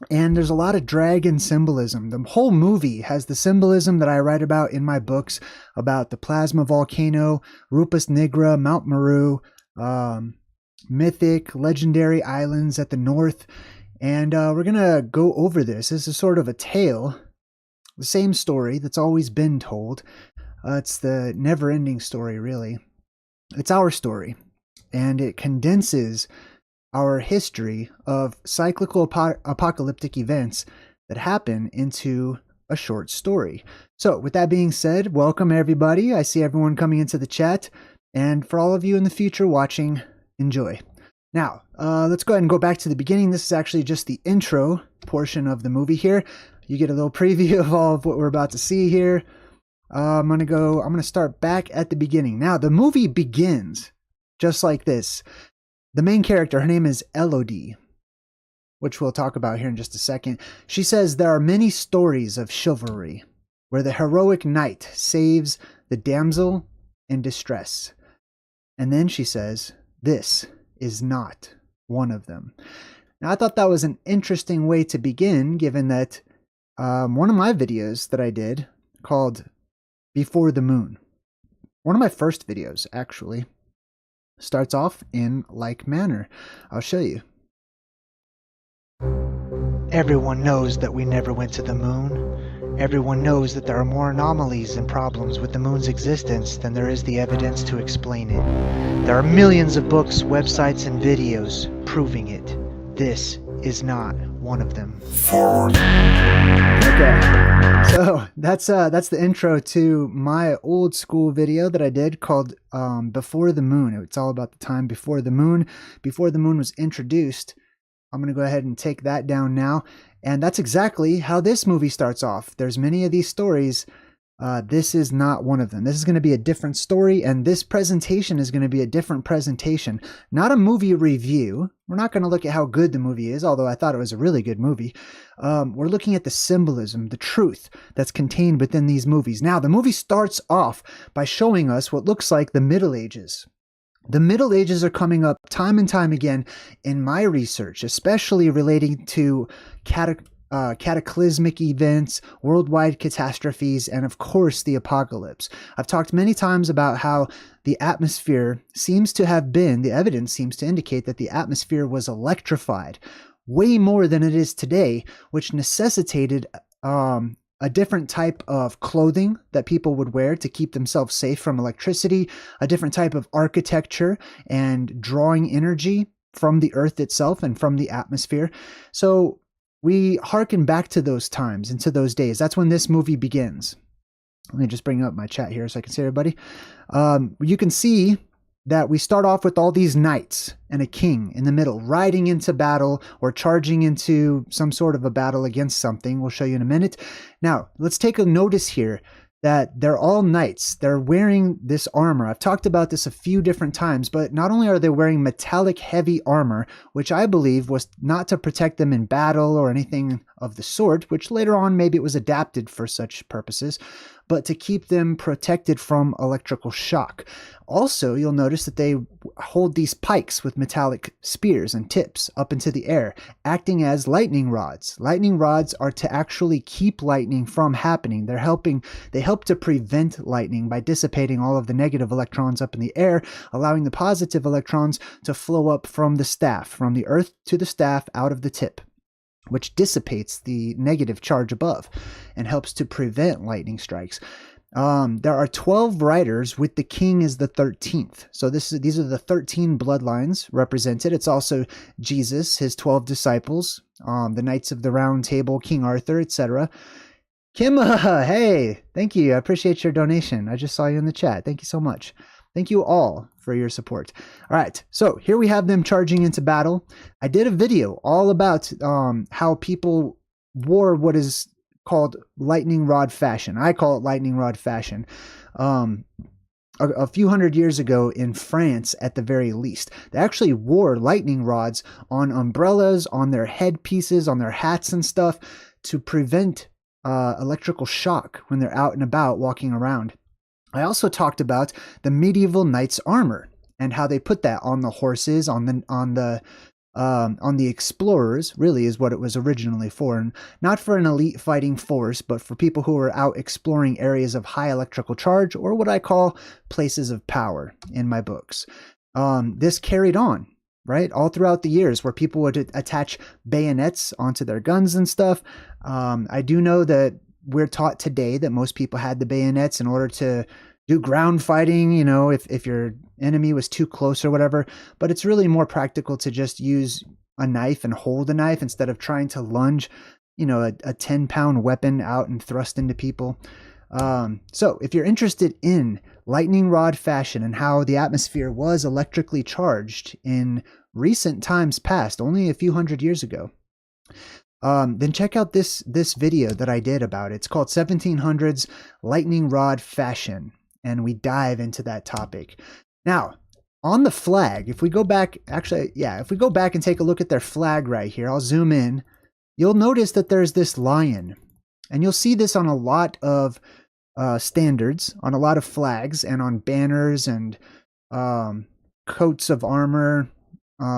And there's a lot of dragon symbolism. The whole movie has the symbolism that I write about in my books about the plasma volcano, Rupus Nigra, Mount Maru, mythic, legendary islands at the north. And we're going to go over this. This is sort of a tale, the same story that's always been told. It's the never-ending story, really. It's our story, and it condenses our history of cyclical apocalyptic events that happen into a short story. So with that being said, welcome everybody. I see everyone coming into the chat, and for all of you in the future watching, enjoy. Now, let's go ahead and go back to the beginning. This is actually just the intro portion of the movie here. You get a little preview of all of what we're about to see here. I'm going to start back at the beginning. Now, the movie begins just like this. The main character, her name is Elodie, which we'll talk about here in just a second. She says there are many stories of chivalry where the heroic knight saves the damsel in distress. And then she says, this is not one of them. Now, I thought that was an interesting way to begin, given that one of my videos that I did called Before the Moon, one of my first videos, actually, starts off in like manner. I'll show you. Everyone knows that we never went to the moon. Everyone knows that there are more anomalies and problems with the moon's existence than there is the evidence to explain it. There are millions of books, websites, and videos proving it. This is not one of them. Okay, so that's the intro to my old school video that I did called Before the Moon. It's all about the time before the moon. Before the moon was introduced. I'm going to go ahead and take that down now. And that's exactly how this movie starts off. There's many of these stories. This is not one of them. This is going to be a different story, and this presentation is going to be a different presentation. Not a movie review. We're not going to look at how good the movie is, although I thought it was a really good movie. We're looking at the symbolism, the truth that's contained within these movies. Now, the movie starts off by showing us what looks like the Middle Ages. The Middle Ages are coming up time and time again in my research, especially relating to cataclysmic events, worldwide catastrophes, and of course the apocalypse. I've talked many times about how the atmosphere seems to have been, the evidence seems to indicate that the atmosphere was electrified way more than it is today, which necessitated a different type of clothing that people would wear to keep themselves safe from electricity, a different type of architecture and drawing energy from the earth itself and from the atmosphere. So we hearken back to those times and to those days. That's when this movie begins. Let me just bring up my chat here so I can see everybody. You can see that we start off with all these knights and a king in the middle, riding into battle or charging into some sort of a battle against something. We'll show you in a minute. Now, let's take a notice here that they're all knights. They're wearing this armor. I've talked about this a few different times, but not only are they wearing metallic heavy armor, which I believe was not to protect them in battle or anything of the sort, which later on maybe it was adapted for such purposes, but to keep them protected from electrical shock. Also, you'll notice that they hold these pikes with metallic spears and tips up into the air, acting as lightning rods. Lightning rods are to actually keep lightning from happening. They help to prevent lightning by dissipating all of the negative electrons up in the air, allowing the positive electrons to flow up from the staff, from the earth to the staff out of the tip, which dissipates the negative charge above and helps to prevent lightning strikes. There are 12 riders, with the king as the 13th. So these are the 13 bloodlines represented. It's also Jesus, his 12 disciples, the Knights of the Round Table, King Arthur, etc. Kim, hey, thank you. I appreciate your donation. I just saw you in the chat. Thank you so much. Thank you all for your support. All right, so here we have them charging into battle. I did a video all about how people wore what is called lightning rod fashion. I call it lightning rod fashion. A few hundred years ago in France, at the very least, they actually wore lightning rods on umbrellas, on their headpieces, on their hats and stuff to prevent electrical shock when they're out and about walking around. I also talked about the medieval knight's armor and how they put that on the horses, on the on the explorers, really is what it was originally for, and not for an elite fighting force, but for people who are out exploring areas of high electrical charge, or what I call places of power in my books. This carried on, right, all throughout the years, where people would attach bayonets onto their guns and stuff. I do know that we're taught today that most people had the bayonets in order to do ground fighting, you know, if your enemy was too close or whatever, but it's really more practical to just use a knife and hold a knife instead of trying to lunge, you know, a 10-pound weapon out and thrust into people. So if you're interested in lightning rod fashion and how the atmosphere was electrically charged in recent times past, only a few hundred years ago, then check out this video that I did about it. It's called 1700s Lightning Rod Fashion, and we dive into that topic. Now, on the flag, if we go back, if we go back and take a look at their flag right here, I'll zoom in, you'll notice that there's this lion. And you'll see this on a lot of standards, on a lot of flags, and on banners and coats of armor,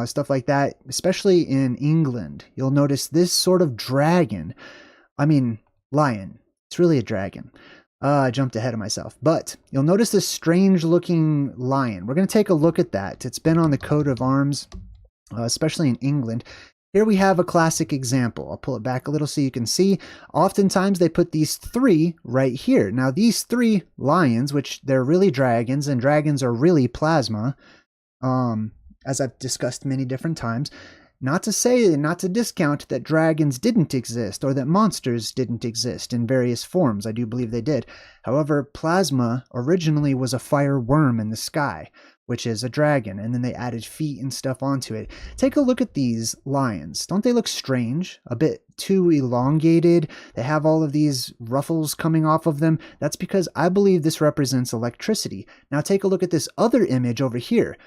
stuff like that, especially in England. You'll notice this sort of dragon. I mean, lion. It's really a dragon. I jumped ahead of myself. But you'll notice this strange looking lion. We're going to take a look at that. It's been on the coat of arms, especially in England. Here we have a classic example. I'll pull it back a little so you can see. Oftentimes they put these three right here. Now these three lions, which they're really dragons, and dragons are really plasma, as I've discussed many different times. Not to discount that dragons didn't exist or that monsters didn't exist in various forms. I do believe they did. However, plasma originally was a fire worm in the sky, which is a dragon, and then they added feet and stuff onto it. Take a look at these lions. Don't they look strange? A bit too elongated. They have all of these ruffles coming off of them. That's because I believe this represents electricity. Now take a look at this other image over here.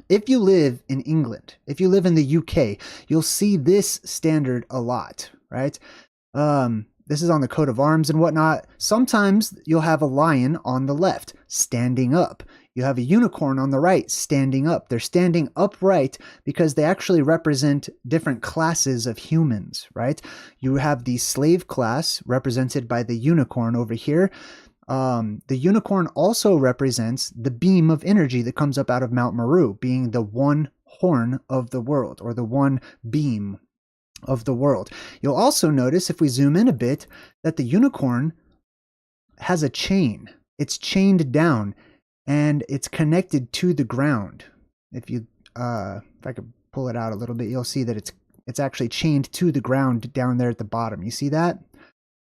If you live in England, if you live in the UK, you'll see this standard a lot, right? This is on the coat of arms and whatnot. Sometimes you'll have a lion on the left standing up. You have a unicorn on the right standing up. They're standing upright because they actually represent different classes of humans, right? You have the slave class represented by the unicorn over here. The unicorn also represents the beam of energy that comes up out of Mount Maru, being the one horn of the world, or the one beam of the world. You'll also notice, if we zoom in a bit, that the unicorn has a chain. It's chained down and it's connected to the ground. If I could pull it out a little bit, you'll see that it's actually chained to the ground down there at the bottom. You see that?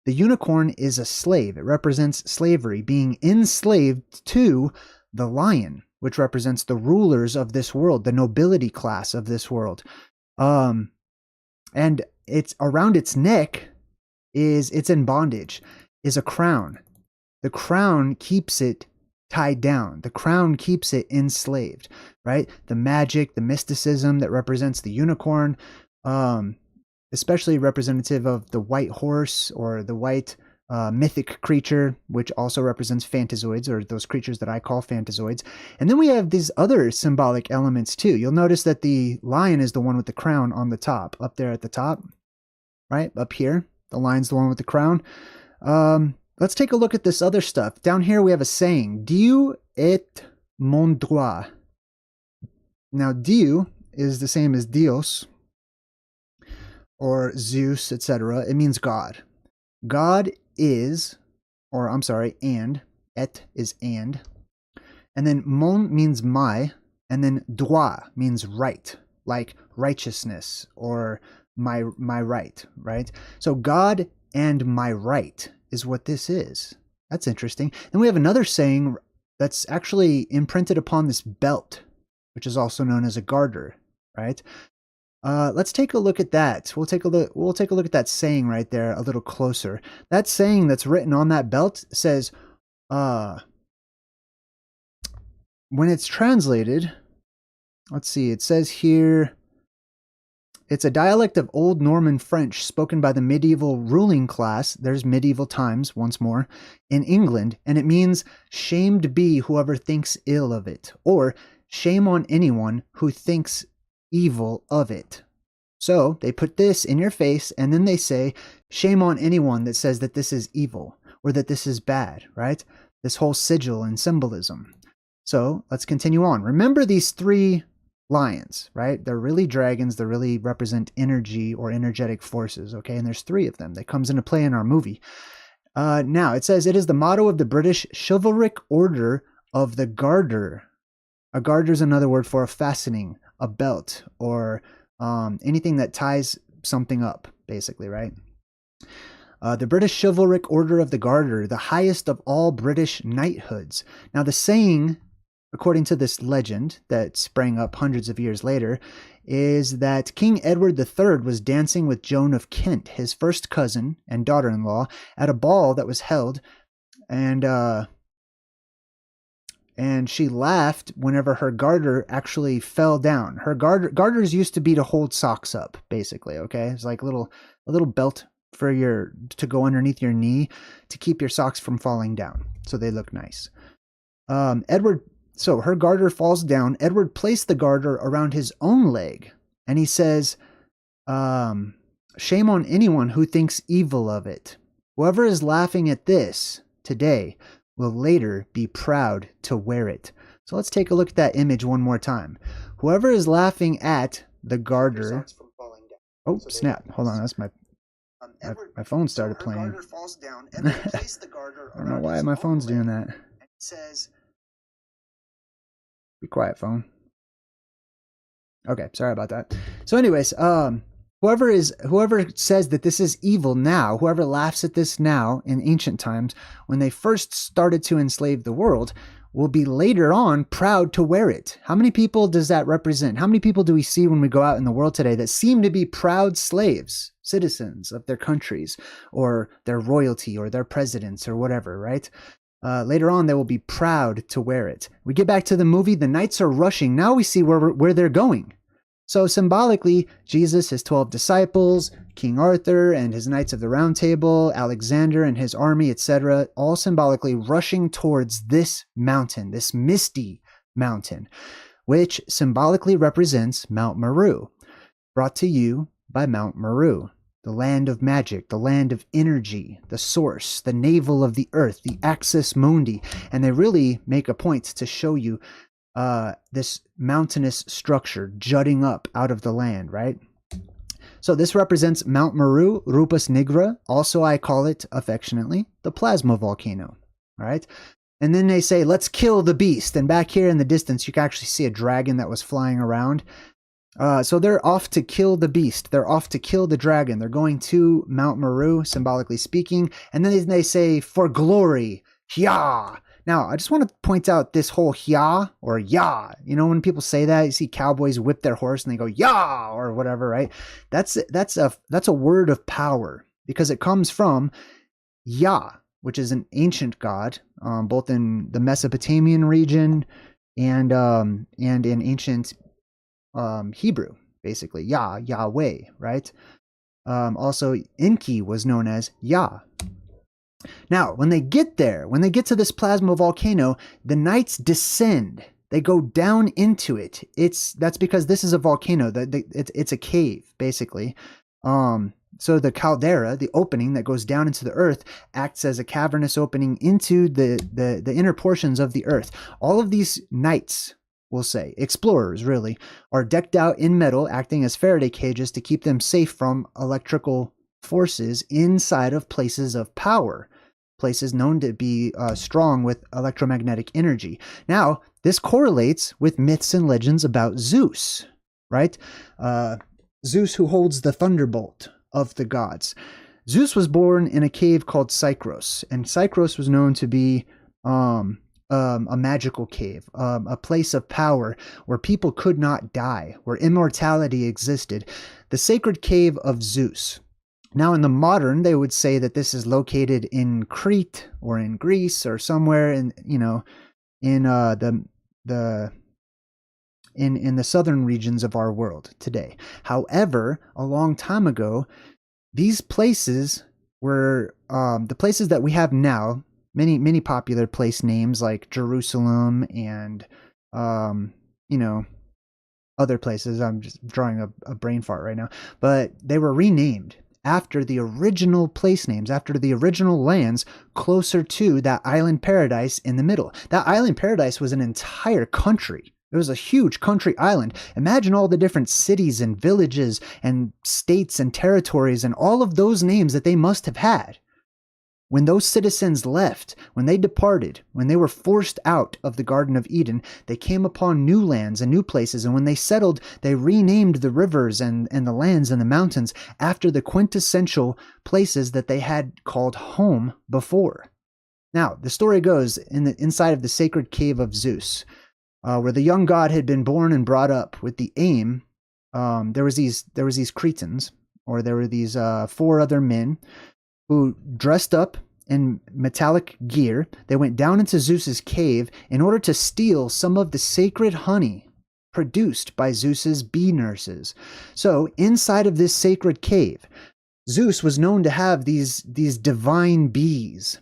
The unicorn is a slave. It represents slavery, being enslaved to the lion, which represents the rulers of this world, the nobility class of this world. And it's around its neck it's in bondage, is a crown. The crown keeps it tied down. The crown keeps it enslaved, right? The magic, the mysticism that represents the unicorn, especially representative of the white horse or the white mythic creature, which also represents phantazoids, or those creatures that I call phantazoids. And then we have these other symbolic elements too. You'll notice that the lion is the one with the crown on the top, up there at the top, right? Up here, the lion's the one with the crown. Let's take a look at this other stuff. Down here we have a saying, Dieu est mon droit. Now, Dieu is the same as Dios, or Zeus, etc. It means God. God is, or I'm sorry, and, et is and then mon means my, and then droit means right, like righteousness, or my right, right? So God and my right is what this is. That's interesting. Then we have another saying that's actually imprinted upon this belt, which is also known as a garter, right? Let's take a look at that. We'll take a look at that saying right there a little closer. That saying that's written on that belt says, when it's translated, let's see, it says here, it's a dialect of Old Norman French spoken by the medieval ruling class, there's medieval times once more, in England, and it means shamed be whoever thinks ill of it, or shame on anyone who thinks evil of it. So they put this in your face, and then they say, shame on anyone that says that this is evil or that this is bad, right? This whole sigil and symbolism. So let's continue on. Remember these three lions, right? They're really dragons. They really represent energy or energetic forces, okay? And there's three of them that comes into play in our movie. Now, it says, it is the motto of the British Chivalric Order of the Garter. A garter is another word for a fastening, a belt, or anything that ties something up, basically, right? The British Chivalric Order of the Garter, the highest of all British knighthoods. Now, the saying, according to this legend that sprang up hundreds of years later, is that King Edward III was dancing with Joan of Kent, his first cousin and daughter-in-law, at a ball that was held, and she laughed whenever her garter actually fell down. Her garters used to be to hold socks up, basically, okay? It's like a little belt for to go underneath your knee to keep your socks from falling down, so they look nice. So her garter falls down. Edward placed the garter around his own leg, and he says, shame on anyone who thinks evil of it. Whoever is laughing at this today will later be proud to wear it. So let's take a look at that image one more time. Whoever is laughing at the garter. Oh, snap. Hold on. That's my phone started playing. I don't know why my phone's doing that. It says, be quiet, phone. Okay, sorry about that. So anyways, whoever says that this is evil now, whoever laughs at this now in ancient times, when they first started to enslave the world, will be later on proud to wear it. How many people does that represent? How many people do we see when we go out in the world today that seem to be proud slaves, citizens of their countries, or their royalty, or their presidents, or whatever, right? Later on, they will be proud to wear it. We get back to the movie. The knights are rushing. Now we see where they're going. So symbolically, Jesus, his 12 disciples, King Arthur and his Knights of the Round Table, Alexander and his army, etc., all symbolically rushing towards this mountain, this misty mountain, which symbolically represents Mount Maru, brought to you by Mount Maru, the land of magic, the land of energy, the source, the navel of the earth, the axis mundi. And they really make a point to show you this mountainous structure jutting up out of the land, right? So this represents Mount Maru, Rupus nigra. Also, I call it affectionately the plasma volcano, all right? And then they say, let's kill the beast. And back here in the distance, you can actually see a dragon that was flying around. So they're off to kill the beast. They're off to kill the dragon. They're going to Mount Maru, symbolically speaking. And then they say, for glory, Hya. Now, I just want to point out this whole Hya or Ya. You know, when people say that, you see cowboys whip their horse and they go Ya or whatever, right? That's a word of power because it comes from Ya, which is an ancient god, both in the Mesopotamian region and in ancient Hebrew, basically Yahweh, right? Also, Enki was known as Yah. Now, when they get to this plasma volcano, the knights descend. They go down into it. That's because this is a volcano. It's a cave, basically. So the caldera, the opening that goes down into the earth, acts as a cavernous opening into the inner portions of the earth. All of these knights, we'll say, explorers really, are decked out in metal, acting as Faraday cages to keep them safe from electrical forces inside of places of power, places known to be strong with electromagnetic energy. Now, this correlates with myths and legends about Zeus, right? Zeus, who holds the thunderbolt of the gods. Zeus was born in a cave called Cycros, and Cycros was known to be a magical cave, a place of power where people could not die, where immortality existed, the sacred cave of Zeus. Now, in the modern, they would say that this is located in Crete or in Greece or somewhere in the southern regions of our world today. However, a long time ago, these places were the places that we have now. Many popular place names like Jerusalem and you know, other places. I'm just drawing a brain fart right now. But they were renamed after the original place names, after the original lands closer to that island paradise in the middle. That island paradise was an entire country. It was a huge country island. Imagine all the different cities and villages and states and territories and all of those names that they must have had. When those citizens left, when they departed, when they were forced out of the Garden of Eden, they came upon new lands and new places, and when they settled, they renamed the rivers and the lands and the mountains after the quintessential places that they had called home before. Now, the story goes inside of the sacred cave of Zeus, where the young god had been born and brought up with the aim. There was these Cretans, or there were these 4 other men who dressed up in metallic gear. They went down into Zeus's cave in order to steal some of the sacred honey produced by Zeus's bee nurses. So inside of this sacred cave, Zeus was known to have these divine bees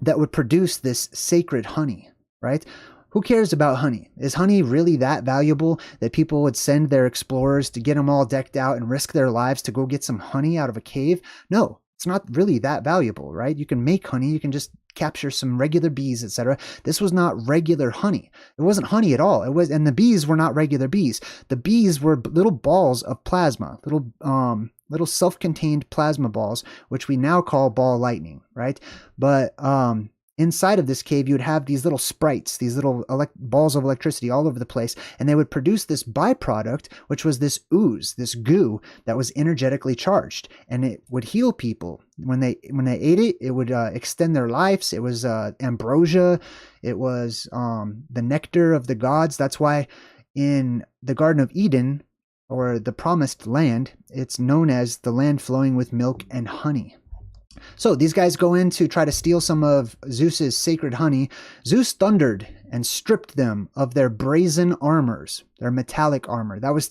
that would produce this sacred honey, right? Who cares about honey? Is honey really that valuable that people would send their explorers to get them all decked out and risk their lives to go get some honey out of a cave? No. It's not really that valuable, right? You can make honey, you can just capture some regular bees, etc. This was not regular honey. It wasn't honey at all. And the bees were not regular bees. The bees were little balls of plasma, little self-contained plasma balls, which we now call ball lightning, right? But inside of this cave, you would have these little sprites, these little balls of electricity all over the place, and they would produce this byproduct, which was this ooze, this goo that was energetically charged, and it would heal people. When they ate it, it would extend their lives. It was ambrosia. It was the nectar of the gods. That's why in the Garden of Eden, or the Promised Land, it's known as the land flowing with milk and honey. So these guys go in to try to steal some of Zeus's sacred honey. Zeus thundered and stripped them of their brazen armors, their metallic armor. That was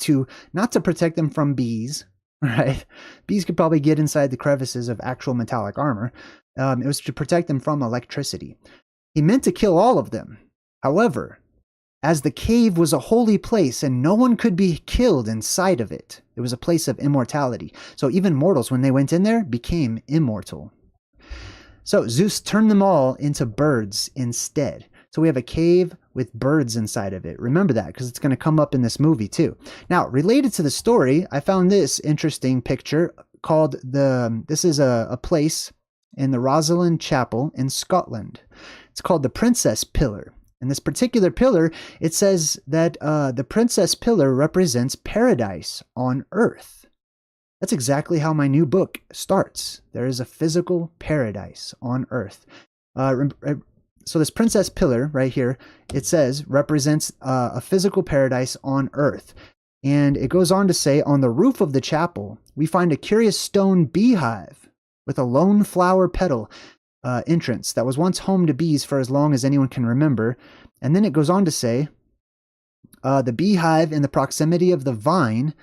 not to protect them from bees, right? Bees could probably get inside the crevices of actual metallic armor. It was to protect them from electricity. He meant to kill all of them. However, as the cave was a holy place and no one could be killed inside of it, it was a place of immortality. So even mortals, when they went in there, became immortal. So Zeus turned them all into birds instead. So we have a cave with birds inside of it. Remember that, because it's going to come up in this movie too. Now, related to the story, I found this interesting picture called this is a place in the Rosalind Chapel in Scotland. It's called the Princess Pillar. And this particular pillar, it says that the Princess Pillar represents paradise on earth. That's exactly how my new book starts. There is a physical paradise on earth. So this Princess Pillar right here, it says, represents a physical paradise on earth. And it goes on to say, on the roof of the chapel, we find a curious stone beehive with a lone flower petal entrance that was once home to bees for as long as anyone can remember. And then it goes on to say, the beehive in the proximity of the vine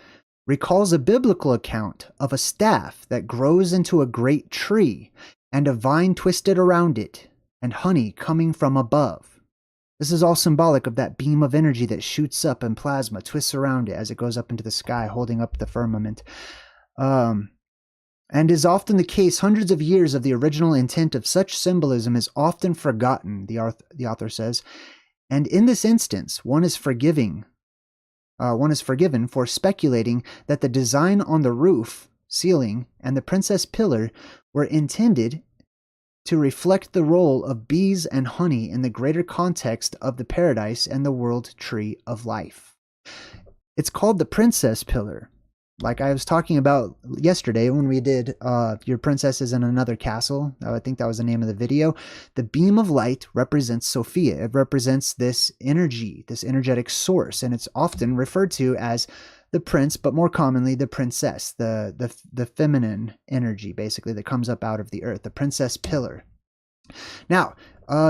recalls a biblical account of a staff that grows into a great tree and a vine twisted around it and honey coming from above. This is all symbolic of that beam of energy that shoots up and plasma twists around it as it goes up into the sky, holding up the firmament. And is often the case, hundreds of years of the original intent of such symbolism is often forgotten, the author says. And in this instance, one is forgiven for speculating that the design on the roof, ceiling, and the Princess Pillar were intended to reflect the role of bees and honey in the greater context of the paradise and the world tree of life. It's called the Princess Pillar. Like I was talking about yesterday when we did Your Princess is in Another Castle. I think that was the name of the video. The beam of light represents Sophia. It represents this energy, this energetic source, and it's often referred to as the prince, but more commonly the princess, the feminine energy, basically, that comes up out of the earth, the Princess Pillar. Now,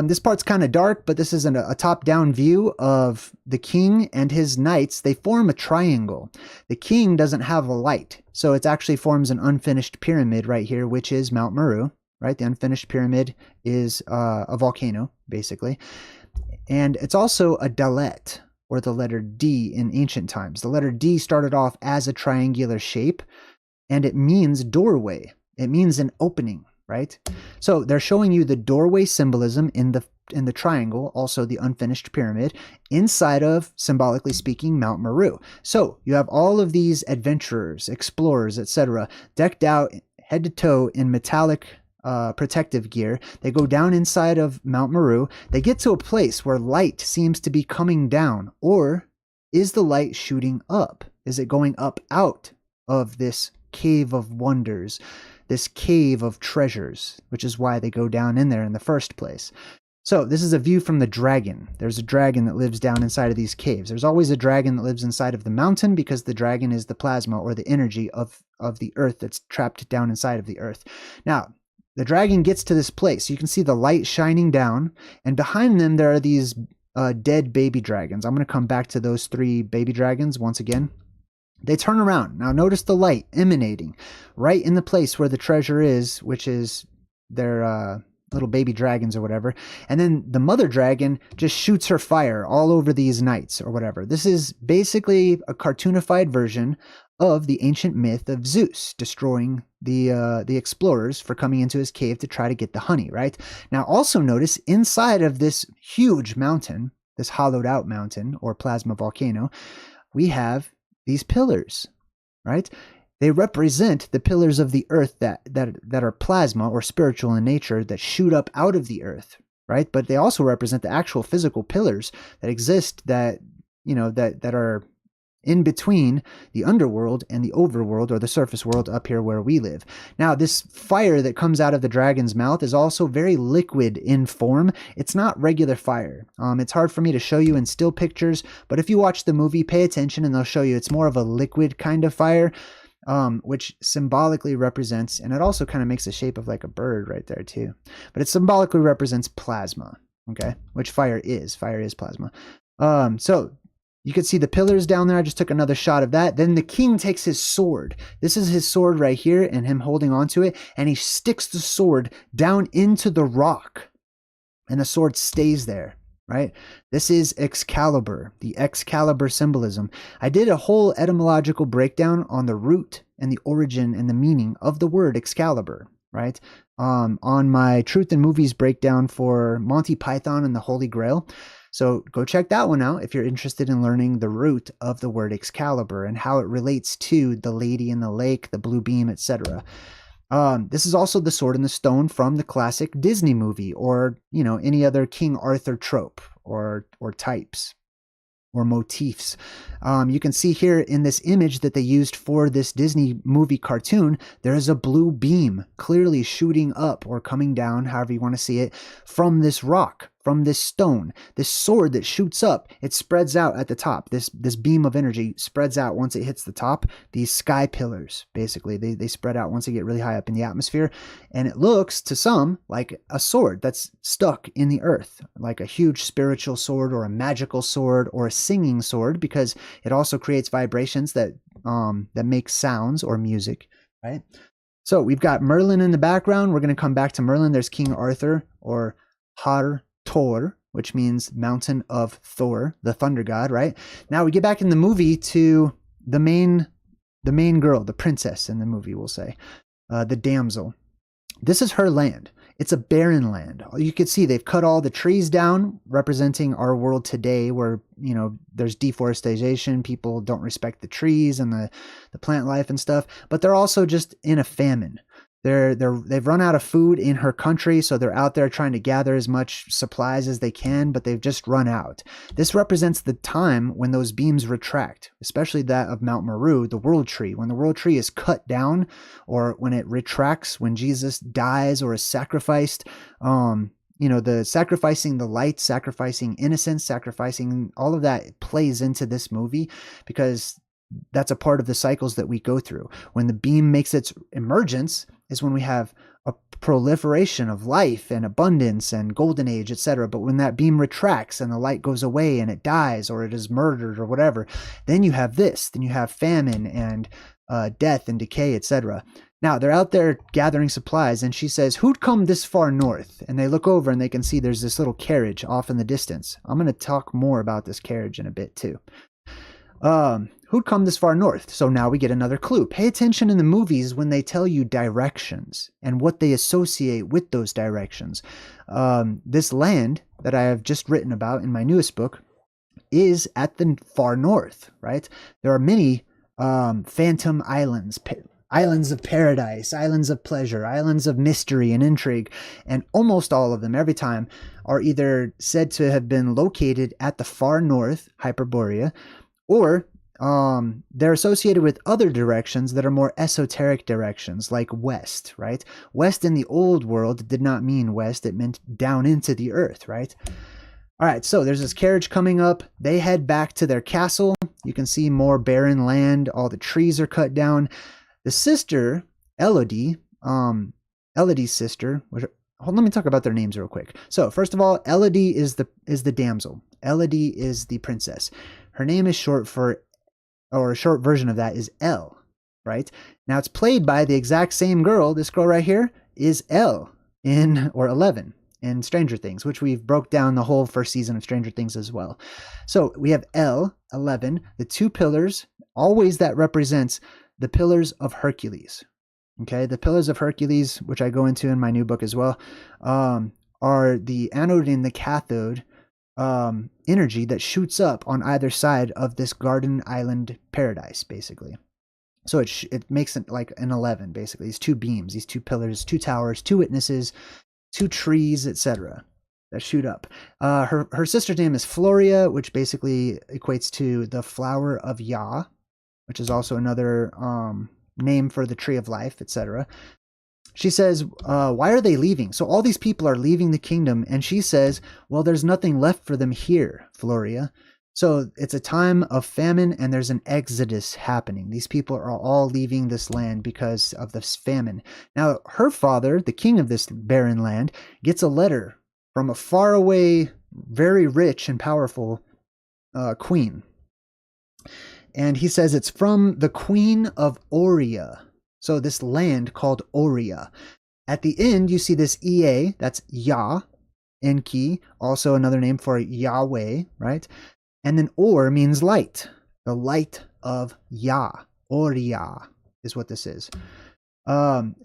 this part's kind of dark, but this is a top-down view of the king and his knights. They form a triangle. The king doesn't have a light, so it actually forms an unfinished pyramid right here, which is Mount Maru, right? The unfinished pyramid is a volcano, basically. And it's also a dalet. or the letter D in ancient times. The letter D started off as a triangular shape, and it means doorway. It means an opening, right? So they're showing you the doorway symbolism in the triangle, also the unfinished pyramid, inside of, symbolically speaking, Mount Maru. So you have all of these adventurers, explorers, etc., decked out head to toe in metallic protective gear. They go down inside of Mount Maru. They get to a place where light seems to be coming down. Or is the light shooting up? Is it going up out of this cave of wonders, this cave of treasures, which is why they go down in there in the first place? So this is a view from the dragon. There's a dragon that lives down inside of these caves. There's always a dragon that lives inside of the mountain, because the dragon is the plasma or the energy of the earth that's trapped down inside of the earth. Now, the dragon gets to this place. You can see the light shining down, and behind them there are these dead baby dragons. I'm going to come back to those 3 baby dragons once again. They turn around. Now notice the light emanating right in the place where the treasure is, which is their little baby dragons or whatever. And then the mother dragon just shoots her fire all over these knights or whatever. This is basically a cartoonified version of the ancient myth of Zeus destroying the explorers for coming into his cave to try to get the honey, right? Now also notice inside of this huge mountain, this hollowed out mountain or plasma volcano, we have these pillars, right? They represent the pillars of the earth that are plasma or spiritual in nature, that shoot up out of the earth, right? But they also represent the actual physical pillars that exist, that, you know, that are in between the underworld and the overworld, or the surface world up here where we live. Now, this fire that comes out of the dragon's mouth is also very liquid in form. It's not regular fire. It's hard for me to show you in still pictures, but if you watch the movie, pay attention and they'll show you it's more of a liquid kind of fire, which symbolically represents, and it also kind of makes the shape of like a bird right there too, but it symbolically represents plasma, okay, which fire is plasma. So you could see the pillars down there. I just took another shot of that. Then the king takes his sword. This is his sword right here, and him holding onto it. And he sticks the sword down into the rock. And the sword stays there, right? This is Excalibur, the Excalibur symbolism. I did a whole etymological breakdown on the root and the origin and the meaning of the word Excalibur, right? On my Truth in Movies breakdown for Monty Python and the Holy Grail. So go check that one out if you're interested in learning the root of the word Excalibur and how it relates to the lady in the lake, the blue beam, etc. This is also the sword and the stone from the classic Disney movie, or, you know, any other King Arthur trope or types or motifs. You can see here in this image that they used for this Disney movie cartoon, there is a blue beam clearly shooting up or coming down, however you want to see it, from this rock, from this stone. This sword that shoots up, it spreads out at the top. This beam of energy spreads out once it hits the top. These sky pillars, basically, they spread out once they get really high up in the atmosphere. And it looks to some like a sword that's stuck in the earth, like a huge spiritual sword or a magical sword or a singing sword, because it also creates vibrations that make sounds or music, right? So we've got Merlin in the background. We're going to come back to Merlin. There's King Arthur, or Har Thor, which means mountain of Thor, the thunder god, right? Now we get back in the movie to the main girl, the princess in the movie, we'll say, the damsel. This is her land. It's a barren land. You can see they've cut all the trees down, representing our world today, where, you know, there's deforestation. People don't respect the trees and the plant life and stuff, but they're also just in a famine. They've run out of food in her country, so they're out there trying to gather as much supplies as they can, but they've just run out. This represents the time when those beams retract, especially that of Mount Maru, the world tree. When the world tree is cut down, or when it retracts, when Jesus dies or is sacrificed, the sacrificing the light, sacrificing innocence, sacrificing all of that plays into this movie, because that's a part of the cycles that we go through. When the beam makes its emergence is when we have a proliferation of life and abundance and golden age, etc. But when that beam retracts and the light goes away and it dies or it is murdered or whatever, then you have this. Then you have famine and death and decay, etc. Now, they're out there gathering supplies, and she says, who'd come this far north? And they look over and they can see there's this little carriage off in the distance. I'm going to talk more about this carriage in a bit, too. Who'd come this far north? So now we get another clue. Pay attention in the movies when they tell you directions and what they associate with those directions. This land that I have just written about in my newest book is at the far north, right? There are many phantom islands, islands of paradise, islands of pleasure, islands of mystery and intrigue, and almost all of them, every time, are either said to have been located at the far north, Hyperborea, or they're associated with other directions that are more esoteric directions, like west, right? West in the old world did not mean west, it meant down into the earth, right? All right, so there's this carriage coming up. They head back to their castle. You can see more barren land. All the trees are cut down. The sister, Elodie, Elodie's sister, let me talk about their names real quick. So first of all, Elodie is the damsel. Elodie is the princess. Her name is short for, or a short version of that is Elle, right? Now it's played by the exact same girl. This girl right here is Elle or 11 in Stranger Things, which we've broke down the whole first season of Stranger Things as well. So we have Elle, 11, the two pillars, always that represents the pillars of Hercules. Okay, the pillars of Hercules, which I go into in my new book as well, are the anode and the cathode energy that shoots up on either side of this garden island paradise, basically. So it makes it like an 11, basically. These two beams, these two pillars, two towers, two witnesses, two trees, etc. that shoot up. Her sister's name is Floria, which basically equates to the flower of Yah, which is also another name for the tree of life, etc. She says, why are they leaving? So all these people are leaving the kingdom, and she says, well, there's nothing left for them here, Floria. So it's a time of famine, and there's an exodus happening. These people are all leaving this land because of this famine. Now, her father, the king of this barren land, gets a letter from a faraway, very rich and powerful queen. And he says it's from the Queen of Oria. So this land called Oria. At the end, you see this EA, that's Yah, Enki, also another name for Yahweh, right? And then Or means light, the light of Yah. Oria is what this is.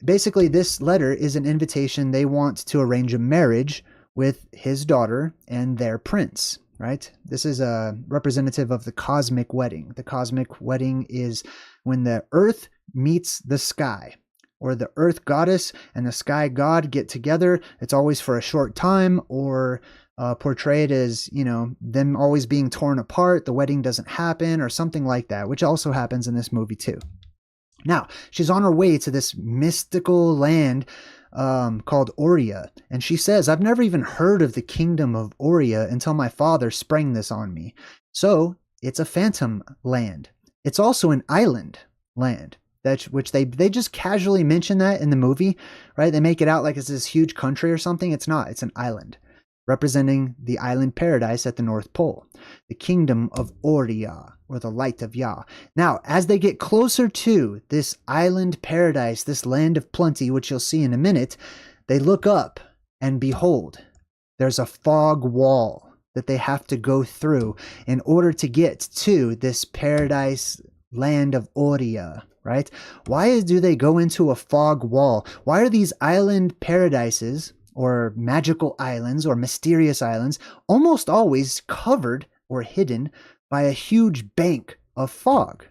Basically, this letter is an invitation. They want to arrange a marriage with his daughter and their prince. Right? This is a representative of the cosmic wedding. The cosmic wedding is when the earth meets the sky, or the earth goddess and the sky god get together. It's always for a short time, or portrayed as, them always being torn apart. The wedding doesn't happen, or something like that, which also happens in this movie too. Now, she's on her way to this mystical land called Oria, and she says, I've never even heard of the kingdom of Oria until my father sprang this on me. So it's a phantom land. It's also an island land, which they just casually mention that in the movie, right? They make it out like it's this huge country or something. It's not. It's an island representing the island paradise at the North Pole, the kingdom of Oria, or the light of Yah. Now, as they get closer to this island paradise, this land of plenty, which you'll see in a minute, they look up and behold, there's a fog wall that they have to go through in order to get to this paradise land of Oria, right? Why do they go into a fog wall? Why are these island paradises, or magical islands, or mysterious islands, almost always covered or hidden by a huge bank of fog,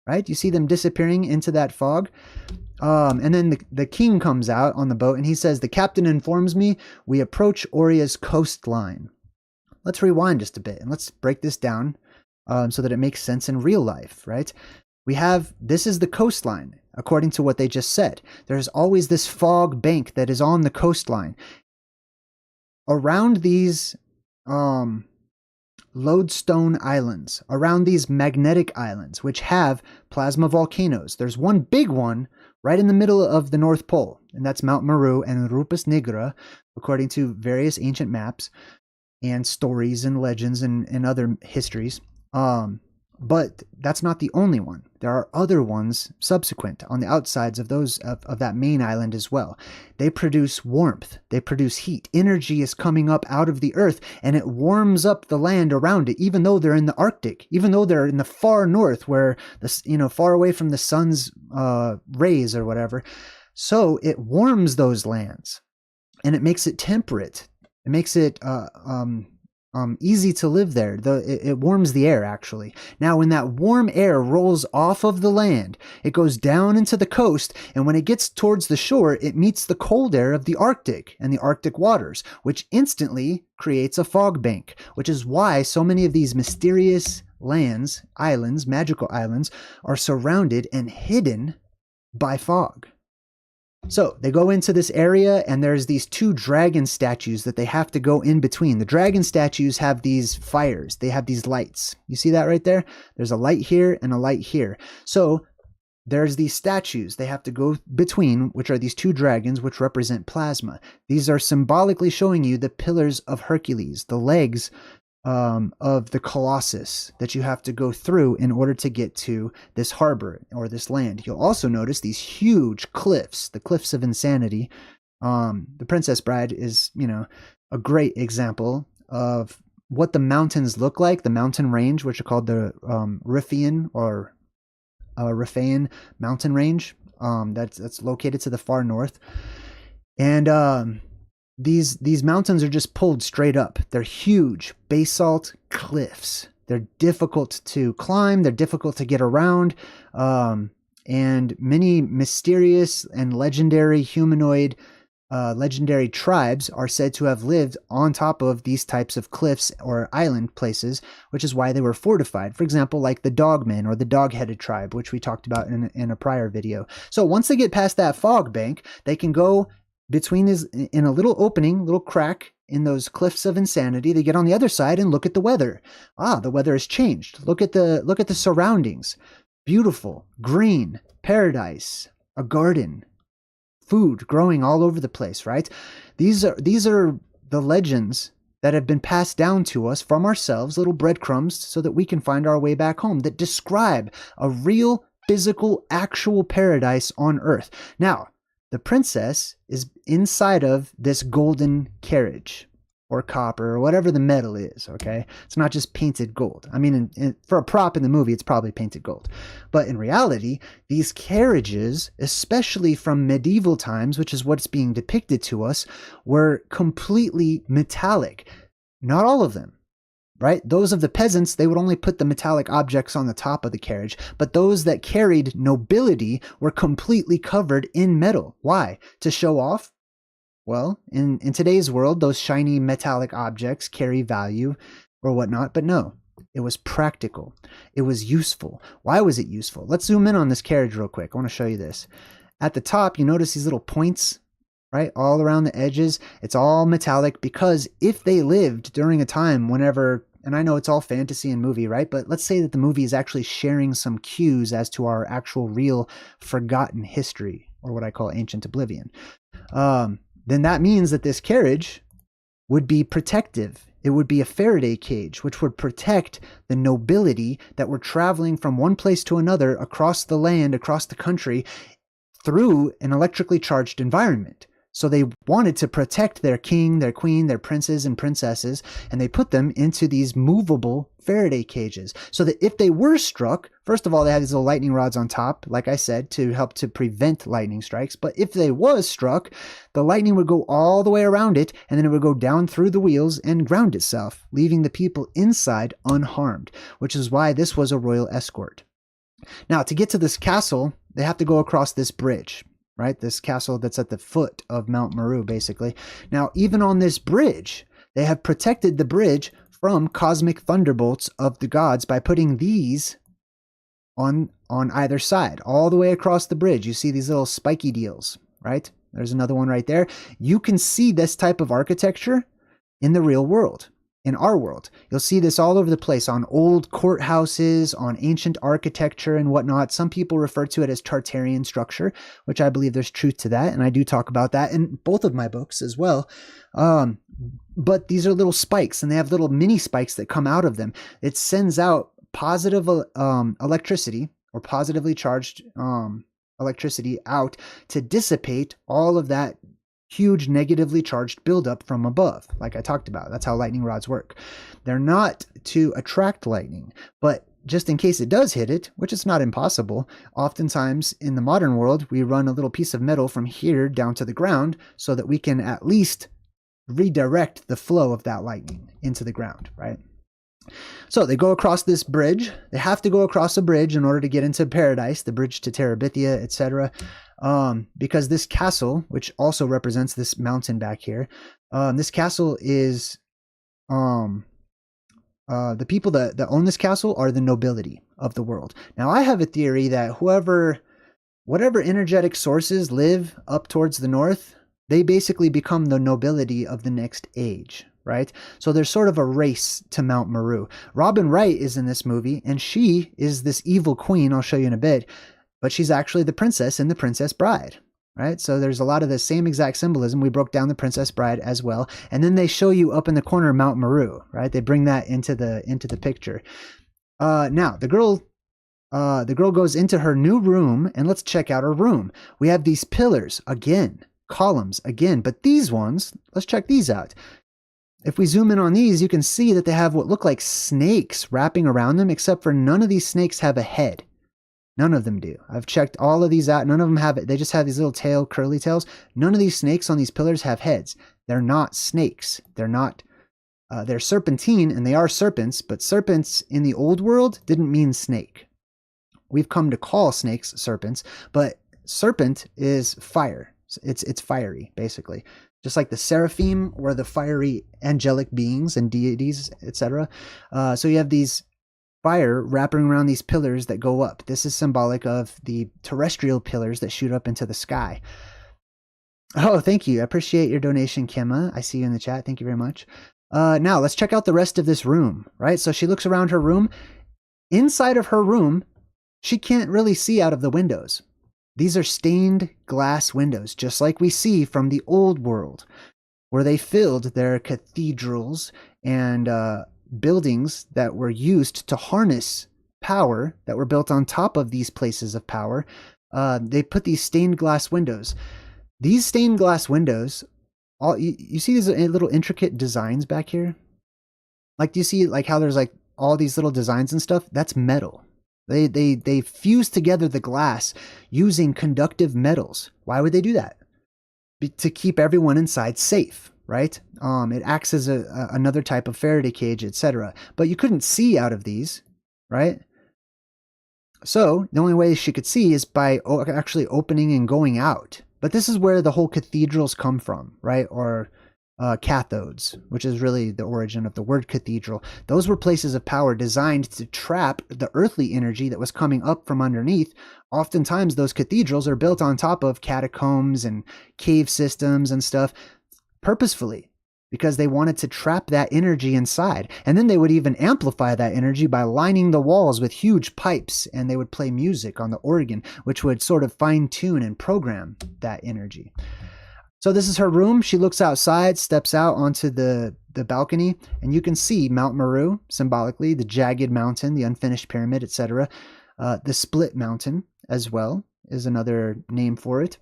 right? You see them disappearing into that fog. And then the king comes out on the boat, and he says, the captain informs me we approach Oria's coastline. Let's rewind just a bit, and let's break this down so that it makes sense in real life, right? This is the coastline, according to what they just said. There's always this fog bank that is on the coastline. Around these lodestone islands, around these magnetic islands, which have plasma volcanoes, there's one big one right in the middle of the North Pole, and that's Mount Maru and Rupes Nigra, according to various ancient maps and stories and legends and other histories. But that's not the only one. There are other ones subsequent on the outsides of those of that main island as well. They produce warmth. They produce heat. Energy is coming up out of the earth, and it warms up the land around it, even though they're in the Arctic, even though they're in the far north where far away from the sun's rays or whatever. So it warms those lands, and it makes it temperate. It makes it easy to live there. It warms the air, actually. Now, when that warm air rolls off of the land, it goes down into the coast, and when it gets towards the shore, it meets the cold air of the Arctic and the Arctic waters, which instantly creates a fog bank, which is why so many of these mysterious lands, islands, magical islands, are surrounded and hidden by fog. So they go into this area, and there's these two dragon statues that they have to go in between. The dragon statues have these fires. They have these lights. You see that right there? There's a light here and a light here. So there's these statues they have to go between, which are these two dragons, which represent plasma. These are symbolically showing you the pillars of Hercules, the legs of the Colossus that you have to go through in order to get to this harbor or this land. You'll also notice these huge cliffs, the cliffs of insanity. The Princess Bride is, a great example of what the mountains look like, the mountain range, which are called the Riphean or Riphean mountain range. That's located to the far north. And these mountains are just pulled straight up. They're huge basalt cliffs. They're difficult to climb. They're difficult to get around. And many mysterious and legendary humanoid legendary tribes are said to have lived on top of these types of cliffs or island places, which is why they were fortified. For example, like the Dogmen or the Dog-Headed tribe, which we talked about in a prior video. So once they get past that fog bank, they can go between in a little opening, little crack in those cliffs of insanity. They get on the other side and look at the weather. The weather has changed. Look at the surroundings. Beautiful, green, paradise, a garden, food growing all over the place, right? These are the legends that have been passed down to us from ourselves, little breadcrumbs, so that we can find our way back home, that describe a real, physical, actual paradise on Earth. Now, the princess is inside of this golden carriage or copper or whatever the metal is, okay? It's not just painted gold. I mean, for a prop in the movie, it's probably painted gold. But in reality, these carriages, especially from medieval times, which is what's being depicted to us, were completely metallic. Not all of them. Right? Those of the peasants, they would only put the metallic objects on the top of the carriage, but those that carried nobility were completely covered in metal. Why? To show off? Well, in today's world, those shiny metallic objects carry value or whatnot, but no, it was practical. It was useful. Why was it useful? Let's zoom in on this carriage real quick. I want to show you this. At the top, you notice these little points, right? All around the edges. It's all metallic because if they lived during a time whenever, and I know it's all fantasy and movie, right? But let's say that the movie is actually sharing some cues as to our actual real forgotten history, or what I call ancient oblivion. Then that means that this carriage would be protective. It would be a Faraday cage, which would protect the nobility that were traveling from one place to another across the land, across the country, through an electrically charged environment. So they wanted to protect their king, their queen, their princes and princesses, and they put them into these movable Faraday cages so that if they were struck, first of all, they had these little lightning rods on top, like I said, to help to prevent lightning strikes. But if they was struck, the lightning would go all the way around it, and then it would go down through the wheels and ground itself, leaving the people inside unharmed, which is why this was a royal escort. Now, to get to this castle, they have to go across this bridge. Right? This castle that's at the foot of Mount Maru, basically. Now, even on this bridge, they have protected the bridge from cosmic thunderbolts of the gods by putting these on either side, all the way across the bridge. You see these little spiky deals, right? There's another one right there. You can see this type of architecture in the real world. In our world, you'll see this all over the place on old courthouses, on ancient architecture and whatnot. Some people refer to it as Tartarian structure, which I believe there's truth to that. And I do talk about that in both of my books as well. But these are little spikes, and they have little mini spikes that come out of them. It sends out positive electricity or positively charged electricity out to dissipate all of that huge negatively charged buildup from above, like I talked about. That's how lightning rods work. They're not to attract lightning, but just in case it does hit it, which is not impossible, oftentimes in the modern world, we run a little piece of metal from here down to the ground so that we can at least redirect the flow of that lightning into the ground, right? So they go across this bridge. They have to go across a bridge in order to get into paradise, the bridge to Terabithia, etc. Because this castle, which also represents this mountain back here, this castle is the people that own this castle are the nobility of the world. Now, I have a theory that whatever energetic sources live up towards the north, they basically become the nobility of the next age, right? So there's sort of a race to Mount Maru. Robin Wright is in this movie, and she is this evil queen. I'll show you in a bit, but she's actually the princess in The Princess Bride, right? So there's a lot of the same exact symbolism. We broke down The Princess Bride as well. And then they show you up in the corner Mount Maru, right? They bring that into the picture. Now the girl goes into her new room, and let's check out her room. We have these pillars again, columns again, but these ones, let's check these out. If we zoom in on these, you can see that they have what look like snakes wrapping around them, except for none of these snakes have a head. None of them do. I've checked all of these out. None of them have it. They just have these little curly tails. None of these snakes on these pillars have heads. They're not snakes. They're serpentine, and they are serpents, but serpents in the old world didn't mean snake. We've come to call snakes serpents, but serpent is fire. It's fiery, basically. Just like the seraphim were the fiery angelic beings and deities, etc. So you have these fire wrapping around these pillars that go up. This is symbolic of the terrestrial pillars that shoot up into the sky. Oh, thank you. I appreciate your donation, Kemma. I see you in the chat. Thank you very much. Now, let's check out the rest of this room, right? So she looks around her room. Inside of her room, she can't really see out of the windows. These are stained glass windows, just like we see from the old world, where they filled their cathedrals and buildings that were used to harness power that were built on top of these places of power. They put these stained glass windows. These stained glass windows, you see these little intricate designs back here? Like, do you see like how there's like all these little designs and stuff? That's metal. They fuse together the glass using conductive metals. Why would they do that? To keep everyone inside safe, right? It acts as another type of Faraday cage, etc. But you couldn't see out of these, right? So the only way she could see is by actually opening and going out. But this is where the whole cathedrals come from, right? Or cathodes, which is really the origin of the word cathedral. Those were places of power designed to trap the earthly energy that was coming up from underneath. Oftentimes, those cathedrals are built on top of catacombs and cave systems and stuff purposefully because they wanted to trap that energy inside. And then they would even amplify that energy by lining the walls with huge pipes, and they would play music on the organ, which would sort of fine-tune and program that energy. So this is her room. She looks outside, steps out onto the balcony, and you can see Mount Maru, symbolically, the jagged mountain, the unfinished pyramid, etc. The split mountain as well is another name for it.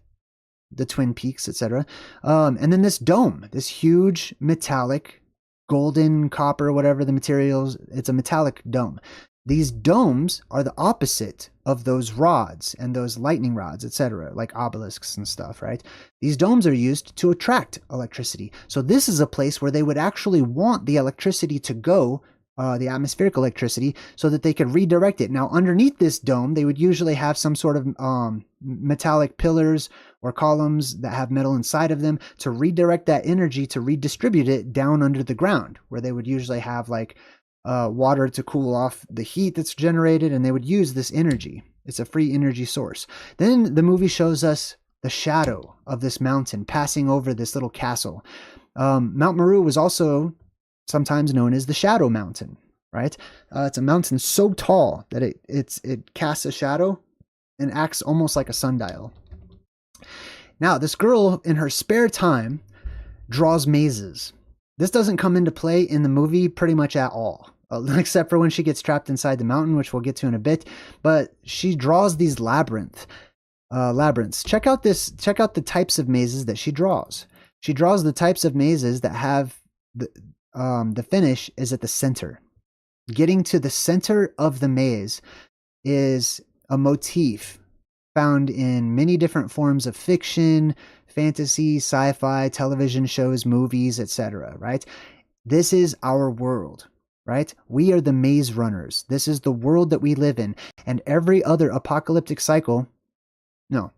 The Twin Peaks, etc. And then this dome, this huge metallic, golden, copper, whatever the materials, it's a metallic dome. These domes are the opposite of those rods and those lightning rods, etc., like obelisks and stuff, right? These domes are used to attract electricity. So this is a place where they would actually want the electricity to go, the atmospheric electricity, so that they could redirect it. Now, underneath this dome, they would usually have some sort of metallic pillars or columns that have metal inside of them to redirect that energy to redistribute it down under the ground, where they would usually have like water to cool off the heat that's generated, and they would use this energy. It's a free energy source. Then the movie shows us the shadow of this mountain passing over this little castle. Mount Maru was also sometimes known as the Shadow Mountain, right? It's a mountain so tall that it casts a shadow and acts almost like a sundial. Now, this girl in her spare time draws mazes. This doesn't come into play in the movie pretty much at all. except for when she gets trapped inside the mountain, which we'll get to in a bit. But she draws these labyrinths. Check out the types of mazes that she draws. She draws the types of mazes that have the finish is at the center. Getting to the center of the maze is a motif found in many different forms of fiction, fantasy, sci-fi, television shows, movies, etc., right? This is our world, right? We are the maze runners. This is the world that we live in. And every apocalyptic cycle, the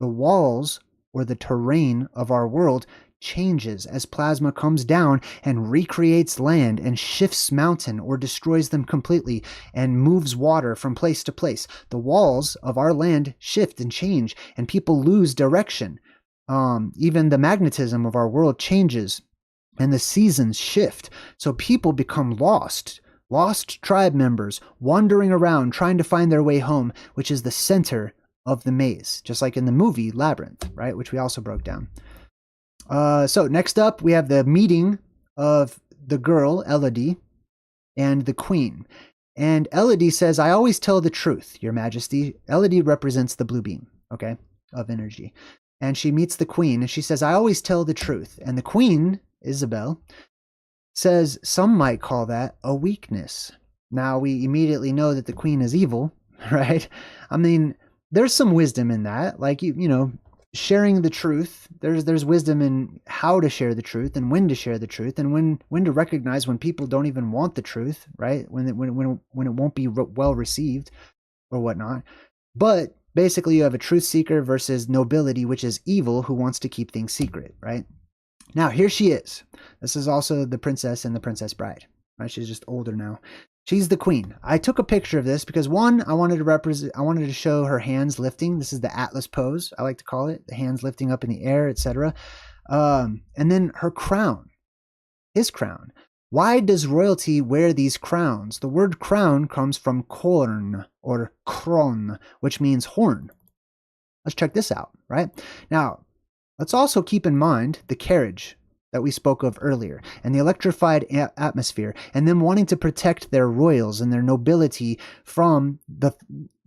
walls or the terrain of our world changes as plasma comes down and recreates land and shifts mountain or destroys them completely and moves water from place to place. The walls of our land shift and change, and people lose direction. Even the magnetism of our world changes and the seasons shift. So people become lost tribe members wandering around trying to find their way home, which is the center of the maze, just like in the movie Labyrinth, right? Which we also broke down. So next up, we have the meeting of the girl, Elodie, and the queen. And Elodie says, I always tell the truth, Your Majesty. Elodie represents the blue beam, okay, of energy. And she meets the queen, and she says, I always tell the truth. And the queen, Isabel, says some might call that a weakness. Now, we immediately know that the queen is evil, right? I mean, there's some wisdom in that. Like, you know, sharing the truth, there's wisdom in how to share the truth and when to share the truth and when to recognize when people don't even want the truth, right? When it won't be well received or whatnot. But basically you have a truth seeker versus nobility, which is evil, who wants to keep things secret, right? Now here she is. This is also the princess and the princess bride, right? She's just older now. She's the queen. I took a picture of this because one, I wanted to show her hands lifting. This is the Atlas pose, I like to call it, the hands lifting up in the air, etc. And then her crown, his crown. Why does royalty wear these crowns? The word crown comes from korn or kron, which means horn. Let's check this out, right? Now, let's also keep in mind the carriage that we spoke of earlier, and the electrified atmosphere, and them wanting to protect their royals and their nobility from the,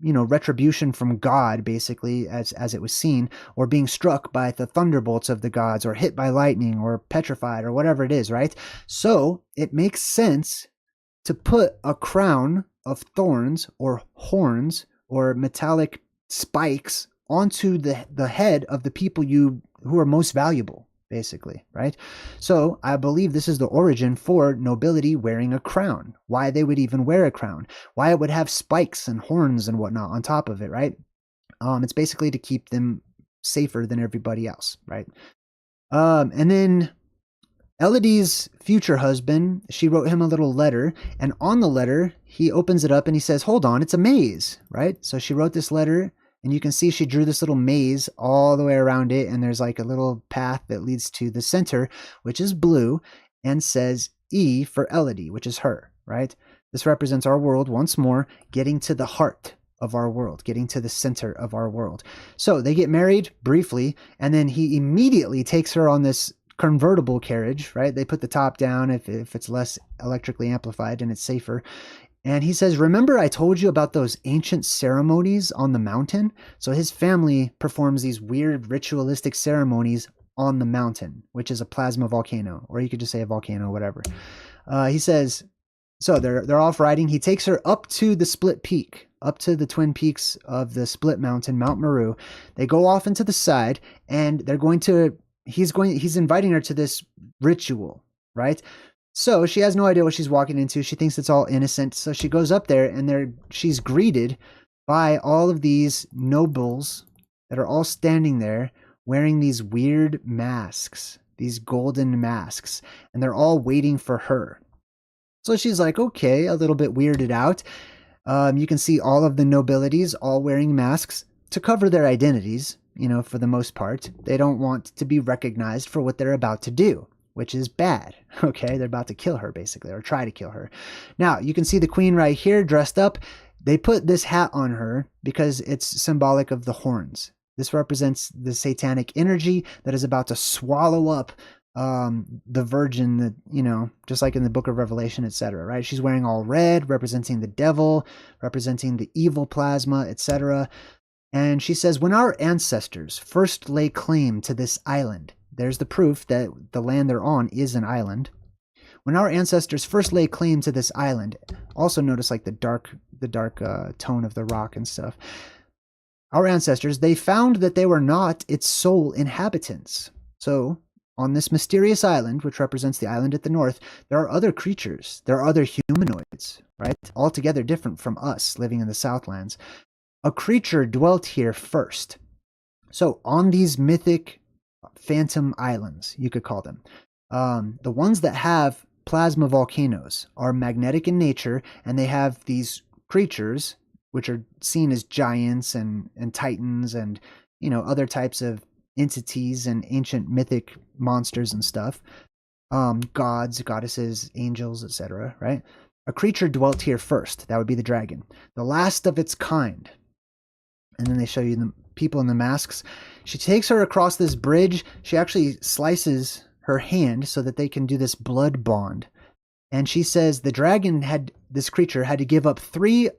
retribution from God, basically, as it was seen, or being struck by the thunderbolts of the gods, or hit by lightning, or petrified, or whatever it is, right? So it makes sense to put a crown of thorns or horns or metallic spikes onto the head of the people who are most valuable, basically, right? So I believe this is the origin for nobility wearing a crown, why they would even wear a crown, why it would have spikes and horns and whatnot on top of it, right? It's basically to keep them safer than everybody else, right? And then Elodie's future husband, she wrote him a little letter, and on the letter, he opens it up and he says, hold on, it's a maze, right? So she wrote this letter, and you can see she drew this little maze all the way around it, and there's like a little path that leads to the center, which is blue, and says E for Elodie, which is her, right? This represents our world once more, getting to the heart of our world, getting to the center of our world. So they get married briefly, and then he immediately takes her on this convertible carriage, right? They put the top down if it's less electrically amplified and it's safer. And he says, remember I told you about those ancient ceremonies on the mountain? So his family performs these weird ritualistic ceremonies on the mountain, which is a plasma volcano, or you could just say a volcano, whatever. He says, so they're off riding. He takes her up to the split peak, up to the twin peaks of the split mountain, Mount Maru. They go off into the side, and he's inviting her to this ritual, right? So she has no idea what she's walking into. She thinks it's all innocent. So she goes up there, and she's greeted by all of these nobles that are all standing there wearing these weird masks, these golden masks, and they're all waiting for her. So she's like, okay, a little bit weirded out. You can see all of the nobilities all wearing masks to cover their identities, for the most part. They don't want to be recognized for what they're about to do, which is bad, okay? They're about to kill her, basically, or try to kill her. Now, you can see the queen right here dressed up. They put this hat on her because it's symbolic of the horns. This represents the satanic energy that is about to swallow up the virgin, that, you know, just like in the book of Revelation, etc., right? She's wearing all red, representing the devil, representing the evil plasma, etc. And she says, when our ancestors first lay claim to this island, there's the proof that the land they're on is an island. When our ancestors first lay claim to this island, also notice like the dark tone of the rock and stuff. Our ancestors, they found that they were not its sole inhabitants. So on this mysterious island, which represents the island at the north, there are other creatures. There are other humanoids, right? Altogether different from us living in the Southlands. A creature dwelt here first. So on these mythic phantom islands, you could call them, the ones that have plasma volcanoes are magnetic in nature, and they have these creatures which are seen as giants and titans and, you know, other types of entities and ancient mythic monsters and stuff, gods, goddesses, angels, etc., right? A creature dwelt here first. That would be the dragon, the last of its kind. And then they show you the people in the masks. She takes her across this bridge. She actually slices her hand so that they can do this blood bond. And she says the dragon this creature had to give up 3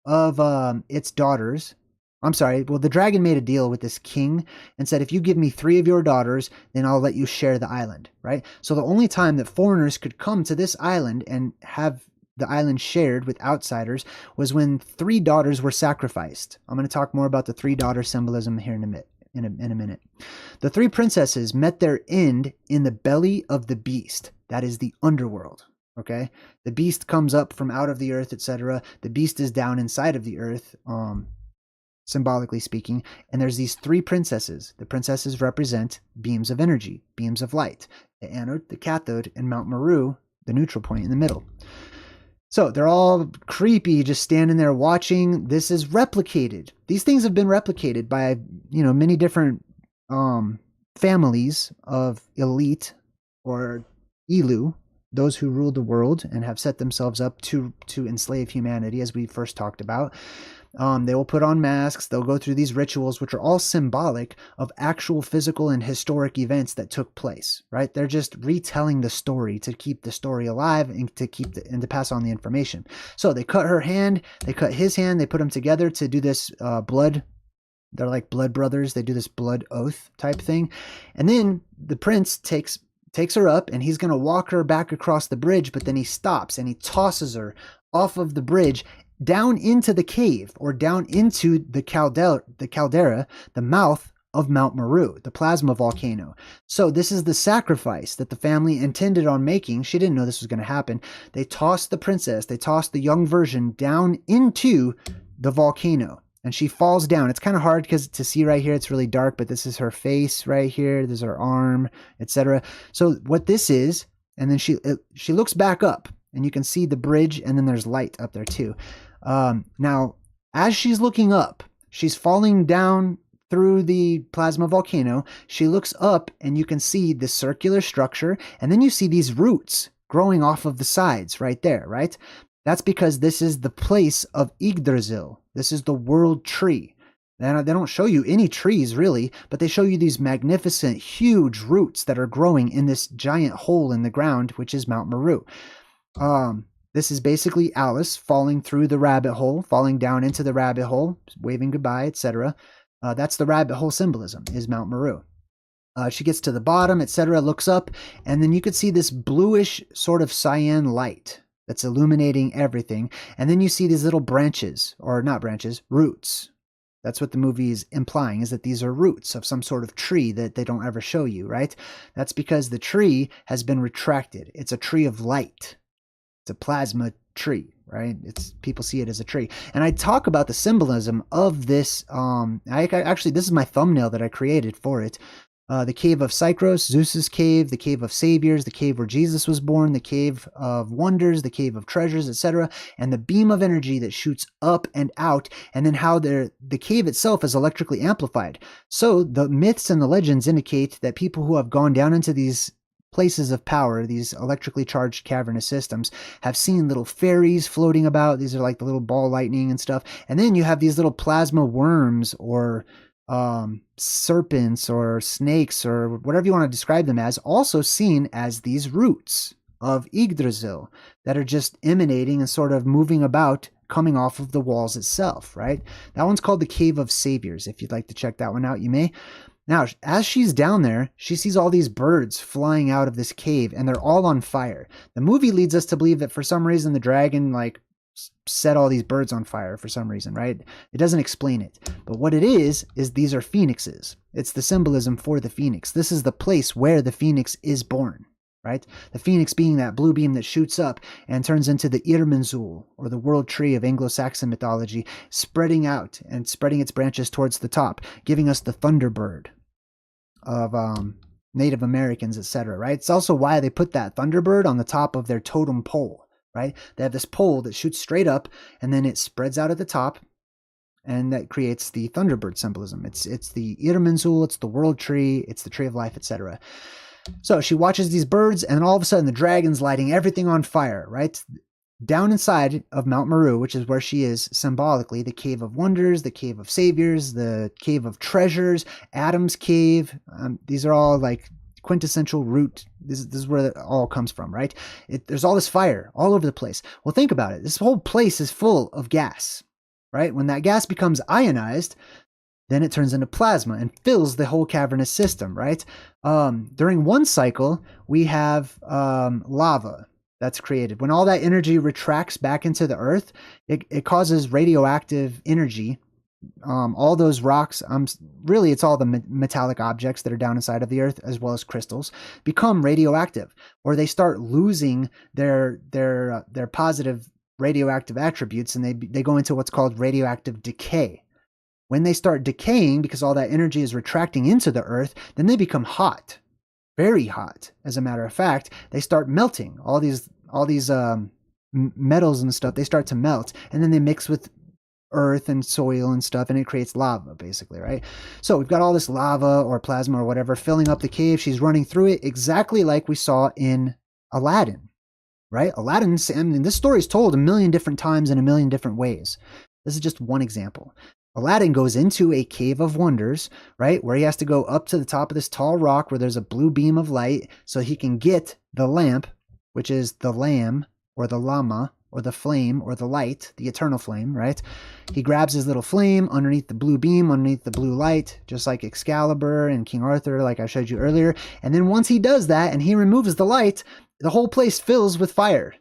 of its daughters. I'm sorry. Well, the dragon made a deal with this king and said, if you give me 3 of your daughters, then I'll let you share the island, right? So the only time that foreigners could come to this island and have the island shared with outsiders was when 3 daughters were sacrificed. I'm going to talk more about the 3-daughter symbolism here in a minute. The 3 princesses met their end in the belly of the beast. That is the underworld. Okay, the beast comes up from out of the earth, etc. The beast is down inside of the earth, symbolically speaking. And there's these 3 princesses. The princesses represent beams of energy, beams of light, the anode, the cathode, and Mount Maru, the neutral point in the middle. So they're all creepy, just standing there watching. This is replicated. These things have been replicated by, you know, many different families of elite or Elu, those who rule the world and have set themselves up to enslave humanity, as we first talked about. They will put on masks. They'll go through these rituals, which are all symbolic of actual physical and historic events that took place, right? They're just retelling the story to keep the story alive and to pass on the information. So they cut her hand, they cut his hand, they put them together to do this blood. They're like blood brothers. They do this blood oath type thing. And then the prince takes her up and he's going to walk her back across the bridge, but then he stops and he tosses her off of the bridge down into the cave, or down into the caldera, the mouth of Mount Maru, the plasma volcano. So this is the sacrifice that the family intended on making. She didn't know this was going to happen. They tossed the princess, they tossed the young version down into the volcano, and she falls down. It's kind of hard because to see right here, it's really dark, but this is her face right here. There's her arm, etc. So what this is, and then she looks back up, and you can see the bridge, and then there's light up there too. Now, as she's looking up, she's falling down through the plasma volcano. She looks up, and you can see the circular structure, and then you see these roots growing off of the sides right there, right? That's because this is the place of Yggdrasil. This is the world tree. And they don't show you any trees really, but they show you these magnificent, huge roots that are growing in this giant hole in the ground, which is Mount Maru. This is basically Alice falling through the rabbit hole, falling down into the rabbit hole, waving goodbye, etc. That's the rabbit hole symbolism, is Mount Maru. She gets to the bottom, etc., looks up, and then you could see this bluish sort of cyan light that's illuminating everything. And then you see these little branches, or not branches, roots. That's what the movie is implying, is that these are roots of some sort of tree that they don't ever show you, right? That's because the tree has been retracted. It's a tree of light. It's a plasma tree, right? People see it as a tree. And I talk about the symbolism of this. Actually, this is my thumbnail that I created for it. The cave of Cycros, Zeus's cave, the cave of saviors, the cave where Jesus was born, the cave of wonders, the cave of treasures, etc., and the beam of energy that shoots up and out, and then how the cave itself is electrically amplified. So the myths and the legends indicate that people who have gone down into these places of power, these electrically charged cavernous systems, have seen little fairies floating about. These are like the little ball lightning and stuff. And then you have these little plasma worms or serpents or snakes or whatever you want to describe them as, also seen as these roots of Yggdrasil that are just emanating and sort of moving about, coming off of the walls itself, right? That one's called the Cave of Saviors. If you'd like to check that one out, you may. Now, as she's down there, she sees all these birds flying out of this cave, and they're all on fire. The movie leads us to believe that for some reason the dragon, like, set all these birds on fire for some reason, right? It doesn't explain it. But what it is these are phoenixes. It's the symbolism for the phoenix. This is the place where the phoenix is born, right? The phoenix being that blue beam that shoots up and turns into the Irminsul, or the world tree of Anglo-Saxon mythology, spreading out and spreading its branches towards the top, giving us the thunderbird of Native Americans, etc., right? It's also why they put that thunderbird on the top of their totem pole, right? They have this pole that shoots straight up and then it spreads out at the top, and that creates the thunderbird symbolism. It's the Irminsul, it's the world tree, it's the tree of life, etc. So she watches these birds, and all of a sudden the dragon's lighting everything on fire, right? Down inside of Mount Maru, which is where she is symbolically, the Cave of Wonders, the Cave of Saviors, the Cave of Treasures, Adam's Cave. These are all like quintessential root. This is where it all comes from, right? There's all this fire all over the place. Well, think about it. This whole place is full of gas, right? When that gas becomes ionized, then it turns into plasma and fills the whole cavernous system, right? During one cycle, we have lava that's created. When all that energy retracts back into the earth, it causes radioactive energy. All those rocks, really it's all the metallic objects that are down inside of the earth, as well as crystals, become radioactive, or they start losing their positive radioactive attributes, and they go into what's called radioactive decay. When they start decaying, because all that energy is retracting into the earth, then they become hot, very hot. As a matter of fact, they start melting. All these metals and stuff, they start to melt, and then they mix with earth and soil and stuff, and it creates lava, basically, right? So we've got all this lava or plasma or whatever filling up the cave. She's running through it exactly like we saw in Aladdin, right? Aladdin, I mean, this story is told a million different times in a million different ways. This is just one example. Aladdin goes into a cave of wonders, right? Where he has to go up to the top of this tall rock where there's a blue beam of light so he can get the lamp, which is the lamb or the llama, or the flame, or the light, the eternal flame, right? He grabs his little flame underneath the blue beam, underneath the blue light, just like Excalibur and King Arthur, like I showed you earlier. And then once he does that and he removes the light, the whole place fills with fire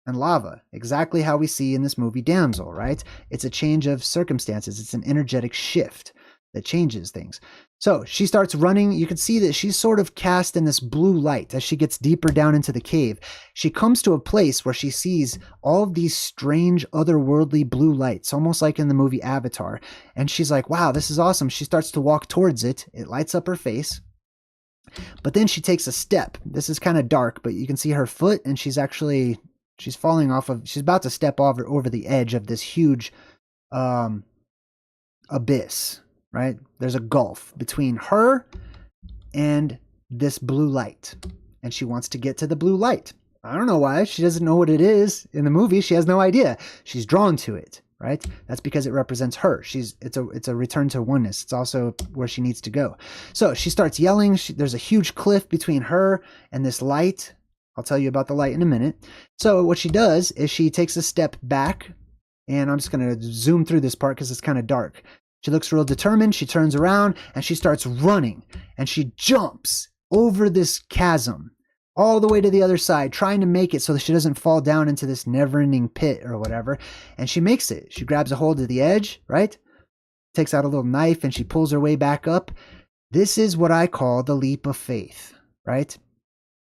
and lava, exactly how we see in this movie Damsel, right? It's a change of circumstances. It's an energetic shift that changes things. So she starts running. You can see that she's sort of cast in this blue light as she gets deeper down into the cave. She comes to a place where she sees all of these strange otherworldly blue lights, almost like in the movie Avatar. And she's like, wow, this is awesome. She starts to walk towards it. It lights up her face. But then she takes a step. This is kind of dark, but you can see her foot, and she's falling off of, she's about to step over the edge of this huge abyss. Right? There's a gulf between her and this blue light. And she wants to get to the blue light. I don't know why. She doesn't know what it is in the movie. She has no idea. She's drawn to it, right? That's because it represents her. It's a return to oneness. It's also where she needs to go. So she starts yelling. There's a huge cliff between her and this light. I'll tell you about the light in a minute. So what she does is she takes a step back, and I'm just going to zoom through this part because it's kind of dark. She looks real determined. She turns around and she starts running, and she jumps over this chasm all the way to the other side, trying to make it so that she doesn't fall down into this never-ending pit or whatever. And she makes it. She grabs a hold of the edge, right? Takes out a little knife and she pulls her way back up. This is what I call the leap of faith, right?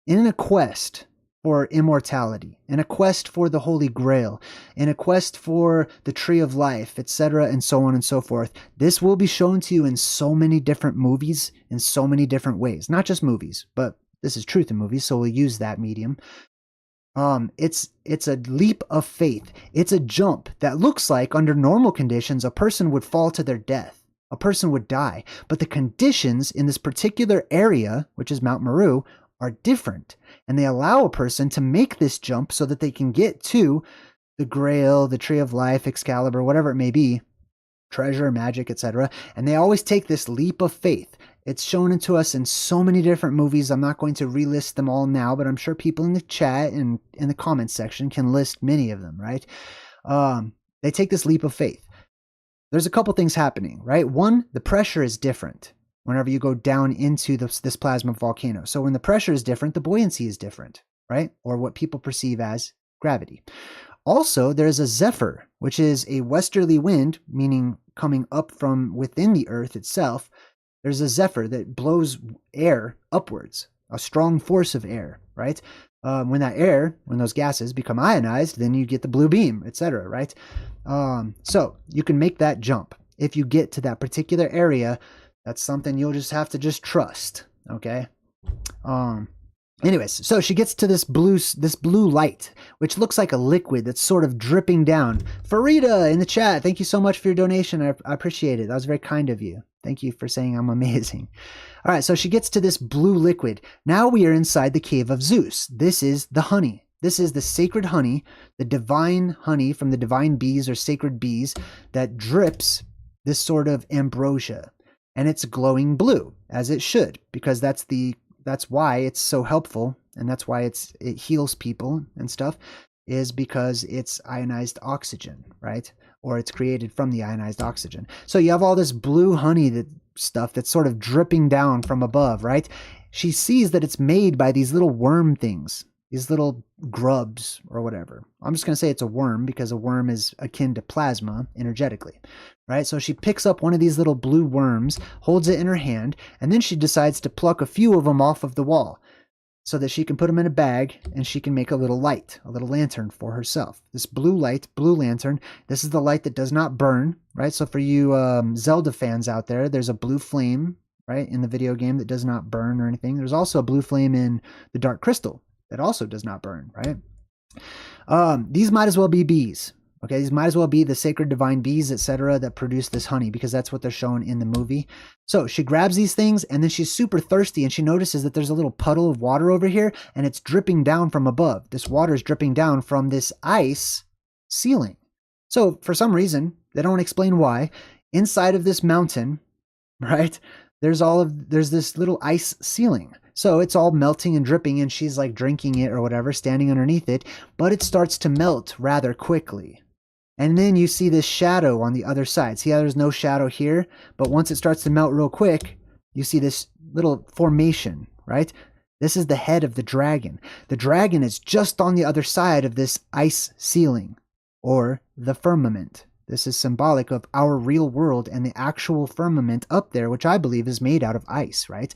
In a quest for immortality, in a quest for the Holy Grail, in a quest for the Tree of Life, etc., and so on and so forth. This will be shown to you in so many different movies, in so many different ways. Not just movies, but this is truth in movies, so we'll use that medium. It's a leap of faith. It's a jump that looks like, under normal conditions, a person would fall to their death. A person would die. But the conditions in this particular area, which is Mount Maru, are different, and they allow a person to make this jump so that they can get to the Grail, the Tree of Life, Excalibur, whatever it may be, treasure, magic, etc. And they always take this leap of faith. It's shown to us in so many different movies. I'm not going to relist them all now, but I'm sure people in the chat and in the comments section can list many of them, right? They take this leap of faith. There's a couple things happening, right? One, the pressure is different whenever you go down into this plasma volcano. So when the pressure is different, the buoyancy is different, right? Or what people perceive as gravity. Also, there's a zephyr, which is a westerly wind, meaning coming up from within the earth itself. There's a zephyr that blows air upwards, a strong force of air, right? When those gases become ionized, then you get the blue beam, etc., right? So you can make that jump. If you get to that particular area, that's something you'll just have to just trust, okay? Anyways, so she gets to this blue light, which looks like a liquid that's sort of dripping down. Farida in the chat, thank you so much for your donation. I appreciate it. That was very kind of you. Thank you for saying I'm amazing. All right, so she gets to this blue liquid. Now we are inside the cave of Zeus. This is the honey. This is the sacred honey, the divine honey from the divine bees or sacred bees that drips this sort of ambrosia. And it's glowing blue, as it should, because that's why it's so helpful, and that's why it heals people and stuff, is because it's ionized oxygen, right? Or it's created from the ionized oxygen. So you have all this blue honey stuff that's sort of dripping down from above, right? She sees that it's made by these little worm things, these little grubs or whatever. I'm just going to say it's a worm because a worm is akin to plasma energetically, right? So she picks up one of these little blue worms, holds it in her hand, and then she decides to pluck a few of them off of the wall so that she can put them in a bag and she can make a little light, a little lantern for herself. This blue light, blue lantern, this is the light that does not burn, right? So for you Zelda fans out there, there's a blue flame, right, in the video game that does not burn or anything. There's also a blue flame in the Dark Crystal that also does not burn, right? These might as well be bees. Okay, these might as well be the sacred divine bees, etc., that produce this honey, because that's what they're shown in the movie. So she grabs these things, and then she's super thirsty, and she notices that there's a little puddle of water over here, and it's dripping down from above. This water is dripping down from this ice ceiling. So for some reason, they don't explain why, inside of this mountain, right, there's this little ice ceiling. So it's all melting and dripping, and she's like drinking it or whatever, standing underneath it, but it starts to melt rather quickly. And then you see this shadow on the other side. See how there's no shadow here? But once it starts to melt real quick, you see this little formation, right? This is the head of the dragon. The dragon is just on the other side of this ice ceiling, or the firmament. This is symbolic of our real world and the actual firmament up there, which I believe is made out of ice, right?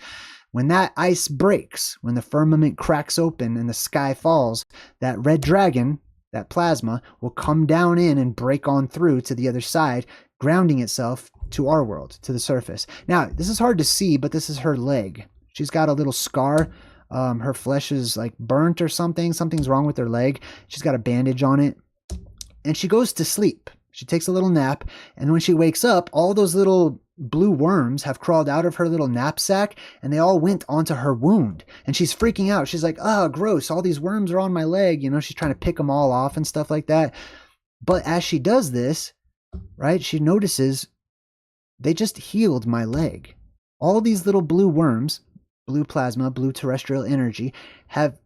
When that ice breaks, when the firmament cracks open and the sky falls, that red dragon, that plasma, will come down in and break on through to the other side, grounding itself to our world, to the surface. Now, this is hard to see, but this is her leg. She's got a little scar. Her flesh is like burnt or something. Something's wrong with her leg. She's got a bandage on it. And she goes to sleep. She takes a little nap, and when she wakes up, all those little blue worms have crawled out of her little knapsack, and they all went onto her wound. And she's freaking out. She's like, oh, gross. All these worms are on my leg. You know, she's trying to pick them all off and stuff like that. But as she does this, right, she notices they just healed my leg. All these little blue worms, blue plasma, blue terrestrial energy, have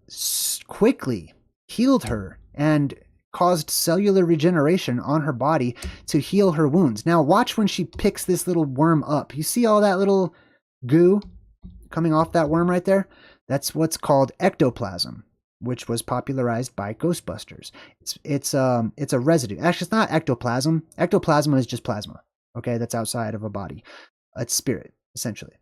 quickly healed her and caused cellular regeneration on her body to heal her wounds. Now watch when she picks this little worm up. You see all that little goo coming off that worm right there? That's what's called ectoplasm, which was popularized by Ghostbusters. It's a residue. Actually, it's not ectoplasm. Ectoplasm is just plasma. Okay, that's outside of a body. It's spirit, essentially.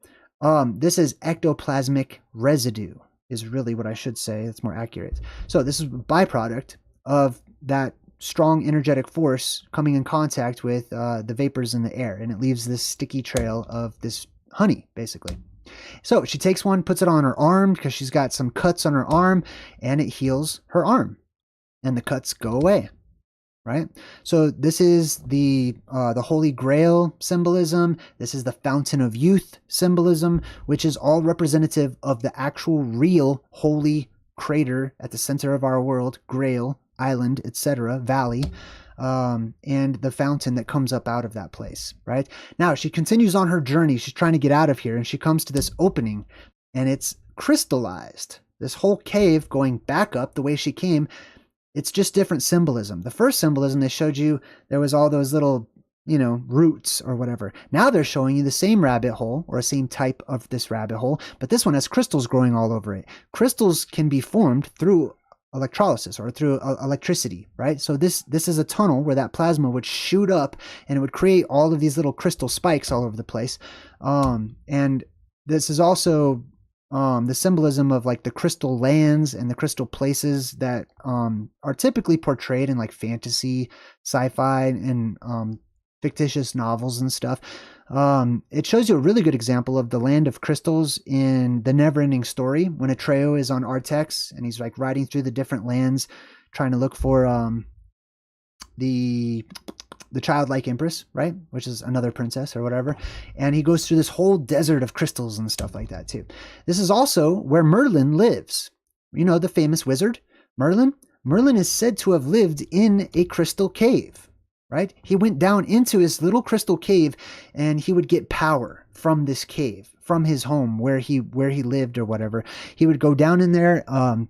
This is ectoplasmic residue, is really what I should say. It's more accurate. So this is a byproduct of that strong energetic force coming in contact with the vapors in the air, and it leaves this sticky trail of this honey, basically. So she takes one, puts it on her arm because she's got some cuts on her arm, and it heals her arm, and the cuts go away, right? So this is the Holy Grail symbolism. This is the Fountain of Youth symbolism, which is all representative of the actual real holy crater at the center of our world, Grail Island, etc., valley, and the fountain that comes up out of that place, right? Now she continues on her journey. She's trying to get out of here, and she comes to this opening, and it's crystallized. This whole cave going back up the way she came, it's just different symbolism. The first symbolism, they showed you there was all those little, roots or whatever. Now they're showing you the same rabbit hole, or the same type of this rabbit hole, but this one has crystals growing all over it. Crystals can be formed through electrolysis or through electricity, right? So this is a tunnel where that plasma would shoot up and it would create all of these little crystal spikes all over the place. And this is also the symbolism of like the crystal lands and the crystal places that are typically portrayed in like fantasy, sci-fi, and fictitious novels and stuff. It shows you a really good example of the land of crystals in the Neverending Story when Atreyu is on Artex and he's like riding through the different lands trying to look for the childlike empress, right? Which is another princess or whatever. And he goes through this whole desert of crystals and stuff like that too. This is also where Merlin lives. The famous wizard, Merlin? Merlin is said to have lived in a crystal cave. Right? He went down into his little crystal cave and he would get power from this cave, from his home where he lived or whatever. He would go down in there.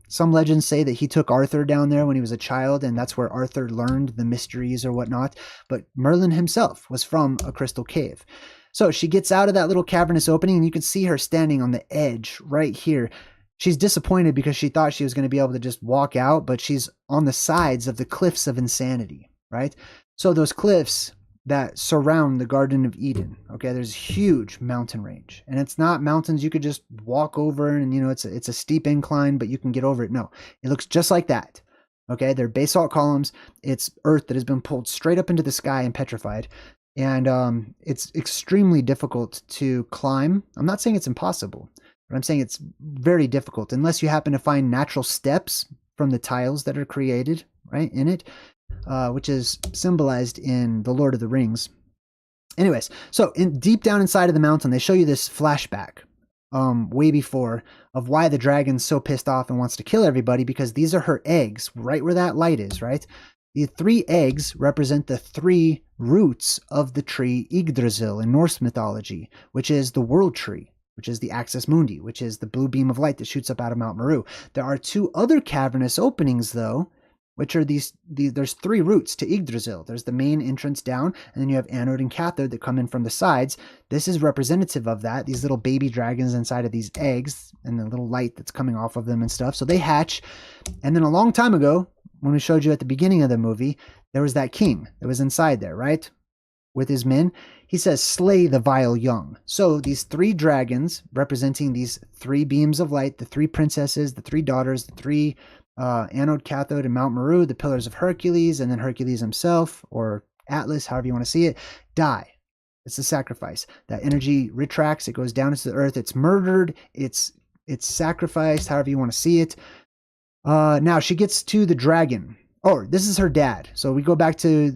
Some legends say that he took Arthur down there when he was a child, and that's where Arthur learned the mysteries or whatnot. But Merlin himself was from a crystal cave. So she gets out of that little cavernous opening, and you can see her standing on the edge right here. She's disappointed because she thought she was going to be able to just walk out, but she's on the sides of the cliffs of insanity, right? So those cliffs that surround the Garden of Eden, okay, there's a huge mountain range, and it's not mountains you could just walk over and, it's a steep incline, but you can get over it. No, it looks just like that. Okay, they're basalt columns. It's earth that has been pulled straight up into the sky and petrified. And it's extremely difficult to climb. I'm not saying it's impossible, but I'm saying it's very difficult unless you happen to find natural steps from the tiles that are created, right, in it. Which is symbolized in The Lord of the Rings. Anyways, so deep down inside of the mountain, they show you this flashback way before of why the dragon's so pissed off and wants to kill everybody, because these are her eggs, right where that light is, right? The 3 eggs represent the 3 roots of the tree Yggdrasil in Norse mythology, which is the world tree, which is the Axis Mundi, which is the blue beam of light that shoots up out of Mount Maru. There are 2 other cavernous openings, though, which are there's 3 routes to Yggdrasil. There's the main entrance down, and then you have anode and cathode that come in from the sides. This is representative of that, these little baby dragons inside of these eggs, and the little light that's coming off of them and stuff. So they hatch, and then a long time ago, when we showed you at the beginning of the movie, there was that king that was inside there, right? With his men. He says, slay the vile young. So these 3 dragons, representing these 3 beams of light, the 3 princesses, the 3 daughters, the 3 anode, cathode, and Mount Maru, the pillars of Hercules, and then Hercules himself, or Atlas, however you want to see it, die. It's a sacrifice. That energy retracts, it goes down into the earth, it's murdered, it's sacrificed, however you want to see it. Now she gets to the dragon. Oh, this is her dad. So we go back to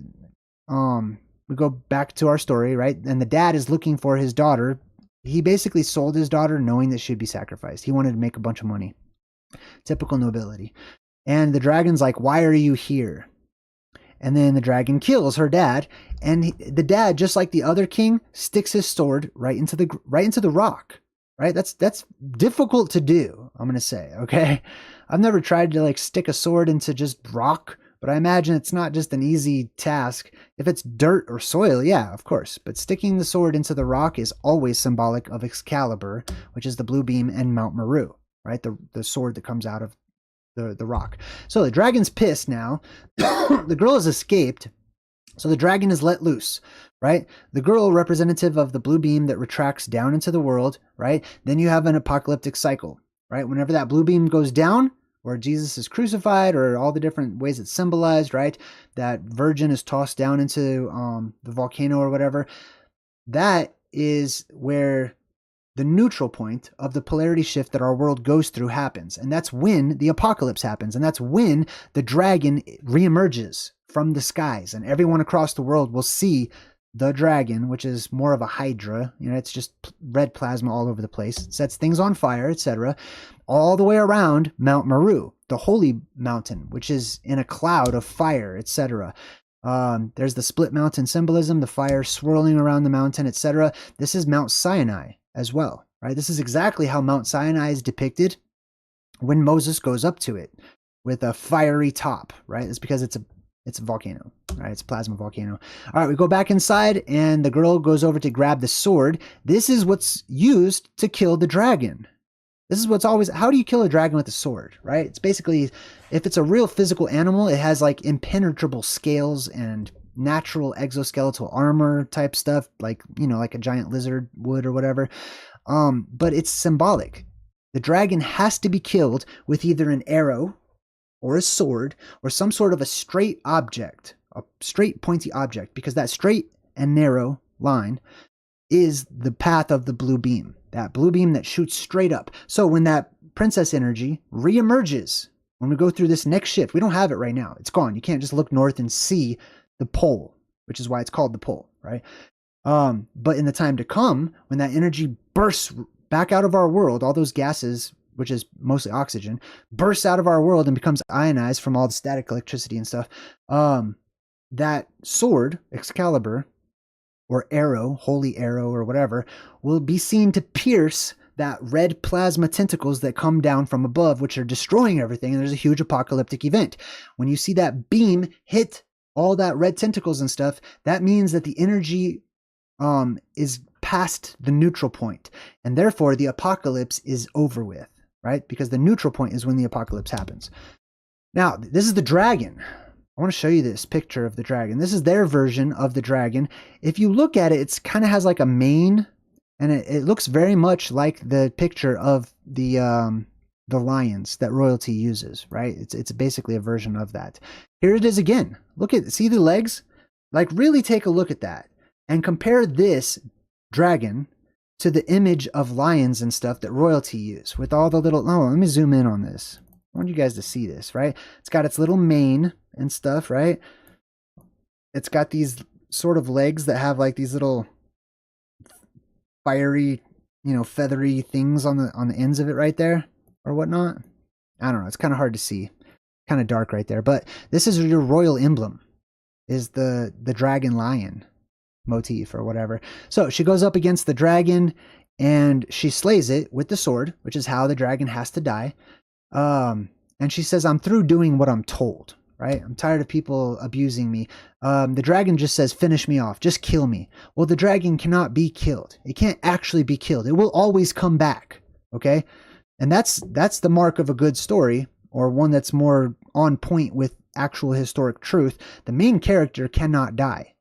our story, right? And the dad is looking for his daughter. He basically sold his daughter knowing that she'd be sacrificed. He wanted to make a bunch of money. Typical nobility. And the dragon's like, why are you here? And then the dragon kills her dad, and the dad, just like the other king, sticks his sword right into the rock. Right? That's difficult to do, I'm going to say, okay? I've never tried to like stick a sword into just rock, but I imagine it's not just an easy task. If it's dirt or soil, yeah, of course. But sticking the sword into the rock is always symbolic of Excalibur, which is the blue beam, and Mount Maru. Right, the sword that comes out of the rock. So the dragon's pissed now. The girl has escaped, so the dragon is let loose. Right, the girl representative of the blue beam that retracts down into the world. Right, then you have an apocalyptic cycle. Right, whenever that blue beam goes down, where Jesus is crucified, or all the different ways it's symbolized. Right, that virgin is tossed down into the volcano or whatever. That is where the neutral point of the polarity shift that our world goes through happens. And that's when the apocalypse happens. And that's when the dragon reemerges from the skies. And everyone across the world will see the dragon, which is more of a hydra. It's just red plasma all over the place. It sets things on fire, etc. All the way around Mount Maru, the holy mountain, which is in a cloud of fire, etc. There's the split mountain symbolism, the fire swirling around the mountain, etc. This is Mount Sinai as well, right? This is exactly how Mount Sinai is depicted when Moses goes up to it with a fiery top, right? It's because it's a volcano, right? It's a plasma volcano. All right, we go back inside and the girl goes over to grab the sword. This is what's used to kill the dragon. This is what's always, how do you kill a dragon with a sword, right? It's basically, if it's a real physical animal, it has like impenetrable scales and natural exoskeletal armor type stuff, like, you know, like a giant lizard would or whatever. But it's symbolic. The dragon has to be killed with either an arrow or a sword or some sort of a straight object, a straight pointy object, because that straight and narrow line is the path of the blue beam, that blue beam that shoots straight up. So when that princess energy reemerges, when we go through this next shift, we don't have it right now. It's gone. You can't just look north and see the pole, which is why it's called the pole, right? But in the time to come, when that energy bursts back out of our world, all those gases, which is mostly oxygen, bursts out of our world and becomes ionized from all the static electricity and stuff, that sword, Excalibur, or arrow, holy arrow or whatever, will be seen to pierce that red plasma tentacles that come down from above, which are destroying everything, and there's a huge apocalyptic event. When you see that beam hit all that red tentacles and stuff, that means that the energy is past the neutral point, and therefore the apocalypse is over with, right? Because the neutral point is when the apocalypse happens. Now, this is the dragon. I want to show you this picture of the dragon. This is their version of the dragon. If you look at it, it's kind of has like a mane, and it looks very much like the picture of the lions that royalty uses, right? It's basically a version of that. Here it is again. Look at, see the legs? Like really take a look at that and compare this dragon to the image of lions and stuff that royalty use with all the little, oh, let me zoom in on this. I want you guys to see this, right? It's got its little mane and stuff, right? It's got these sort of legs that have like these little fiery, you know, feathery things on the ends of it right there or whatnot. I don't know. It's kind of hard to see, kind of dark right there. But this is your royal emblem, is the dragon lion motif or whatever. So she goes up against the dragon and she slays it with the sword, which is how the dragon has to die. And she says, I'm through doing what I'm told, right? I'm tired of people abusing me. The dragon just says, finish me off, just kill me. Well, the dragon cannot be killed. It can't actually be killed. It will always come back, okay? And that's the mark of a good story, or one that's more on point with actual historic truth. The main character cannot die,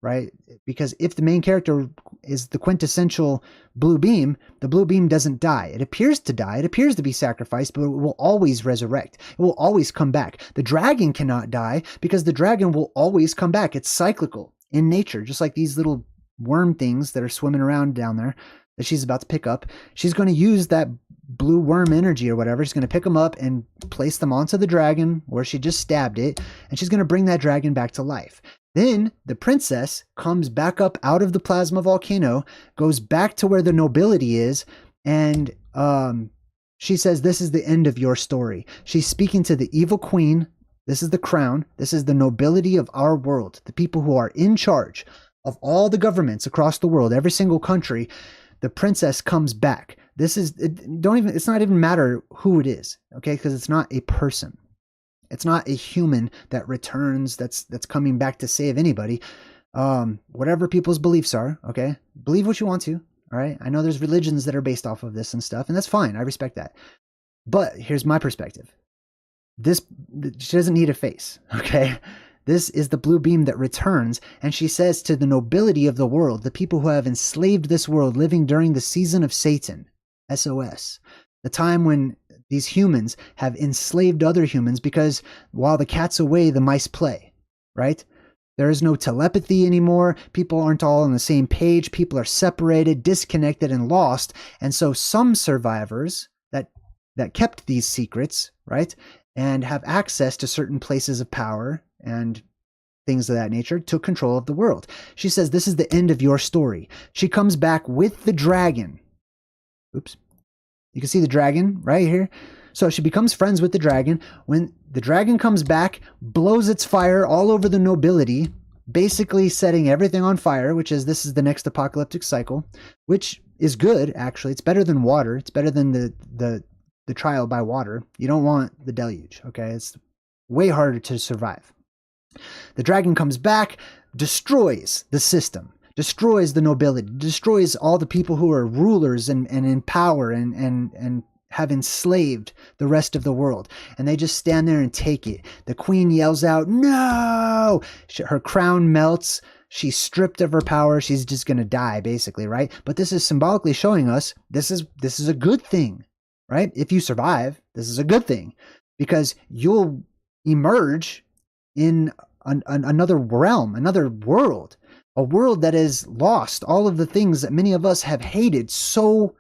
right? Because if the main character is the quintessential blue beam, the blue beam doesn't die. It appears to die. It appears to be sacrificed, but it will always resurrect. It will always come back. The dragon cannot die because the dragon will always come back. It's cyclical in nature, just like these little worm things that are swimming around down there that she's about to pick up. She's going to use that blue worm energy or whatever. She's going to pick them up and place them onto the dragon where she just stabbed it, and she's going to bring that dragon back to life. Then the princess comes back up out of the plasma volcano, goes back to where the nobility is, and she says, this is the end of your story. She's speaking to the evil queen. This is the crown. This is the nobility of our world, the people who are in charge of all the governments across the world, every single country. The princess comes back. This is, it's not even matter who it is, okay? Because it's not a person. It's not a human that returns, that's coming back to save anybody. Whatever people's beliefs are, okay? Believe what you want to, all right? I know there's religions that are based off of this and stuff, and that's fine. I respect that. But here's my perspective. She doesn't need a face, okay? This is the blue beam that returns, and she says to the nobility of the world, the people who have enslaved this world, living during the season of Satan, SOS, the time when these humans have enslaved other humans, because while the cat's away, the mice play, right? There is no telepathy anymore. People aren't all on the same page. People are separated, disconnected, and lost. And so some survivors that kept these secrets, right, and have access to certain places of power and things of that nature, took control of the world. She says, this is the end of your story. She comes back with the dragon. Oops. You can see the dragon right here. So she becomes friends with the dragon. When the dragon comes back, blows its fire all over the nobility, basically setting everything on fire, this is the next apocalyptic cycle, which is good, actually. It's better than water. It's better than the trial by water. You don't want the deluge, okay? It's way harder to survive. The dragon comes back, destroys the system, destroys the nobility, destroys all the people who are rulers and in power and have enslaved the rest of the world. And they just stand there and take it. The queen yells out, "No!" Her crown melts. She's stripped of her power. She's just going to die, basically, right? But this is symbolically showing us this is a good thing, right? If you survive, this is a good thing because you'll emerge in another realm, another world, a world that has lost all of the things that many of us have hated so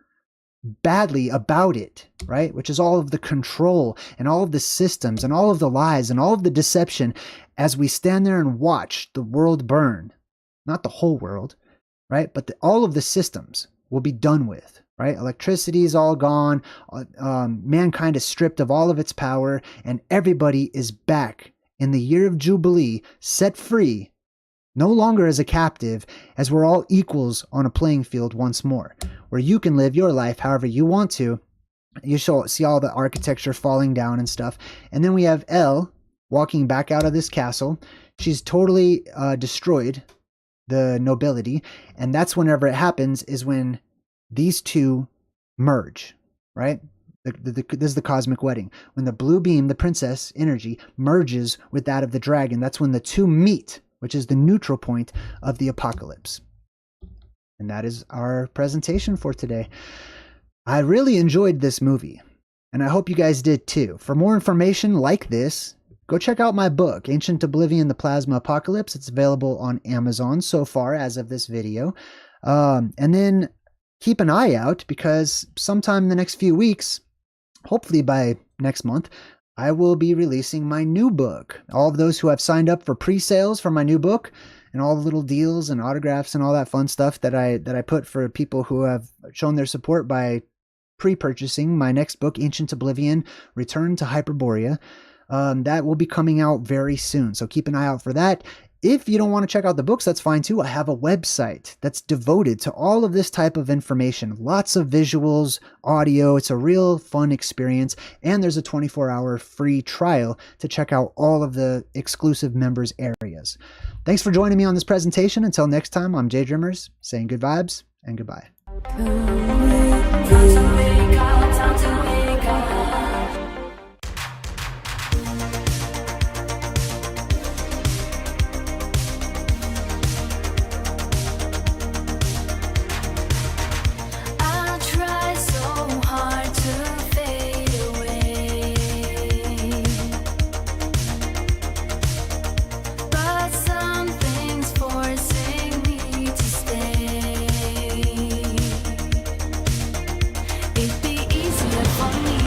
badly about it, right? Which is all of the control and all of the systems and all of the lies and all of the deception as we stand there and watch the world burn. Not the whole world, right? But all of the systems will be done with, right? Electricity is all gone. Mankind is stripped of all of its power, and everybody is back in the year of Jubilee, set free, no longer as a captive, as we're all equals on a playing field once more, where you can live your life however you want to. You shall see all the architecture falling down and stuff. And then we have Elle walking back out of this castle. She's totally destroyed the nobility. And that's whenever it happens is when these two merge, right? This is the cosmic wedding. When the blue beam, the princess energy, merges with that of the dragon, that's when the two meet, which is the neutral point of the apocalypse. And that is our presentation for today. I really enjoyed this movie, and I hope you guys did too. For more information like this, go check out my book, Ancient Oblivion, The Plasma Apocalypse. It's available on Amazon so far as of this video. And then keep an eye out because sometime in the next few weeks, hopefully by next month, I will be releasing my new book. All of those who have signed up for pre-sales for my new book and all the little deals and autographs and all that fun stuff that I put for people who have shown their support by pre-purchasing my next book, Ancient Oblivion, Return to Hyperborea. That will be coming out very soon, so keep an eye out for that. If you don't want to check out the books, that's fine too. I have a website that's devoted to all of this type of information. Lots of visuals, audio. It's a real fun experience. And there's a 24-hour free trial to check out all of the exclusive members areas. Thanks for joining me on this presentation. Until next time, I'm JayDreamerZ saying good vibes and goodbye. It'd be easier for me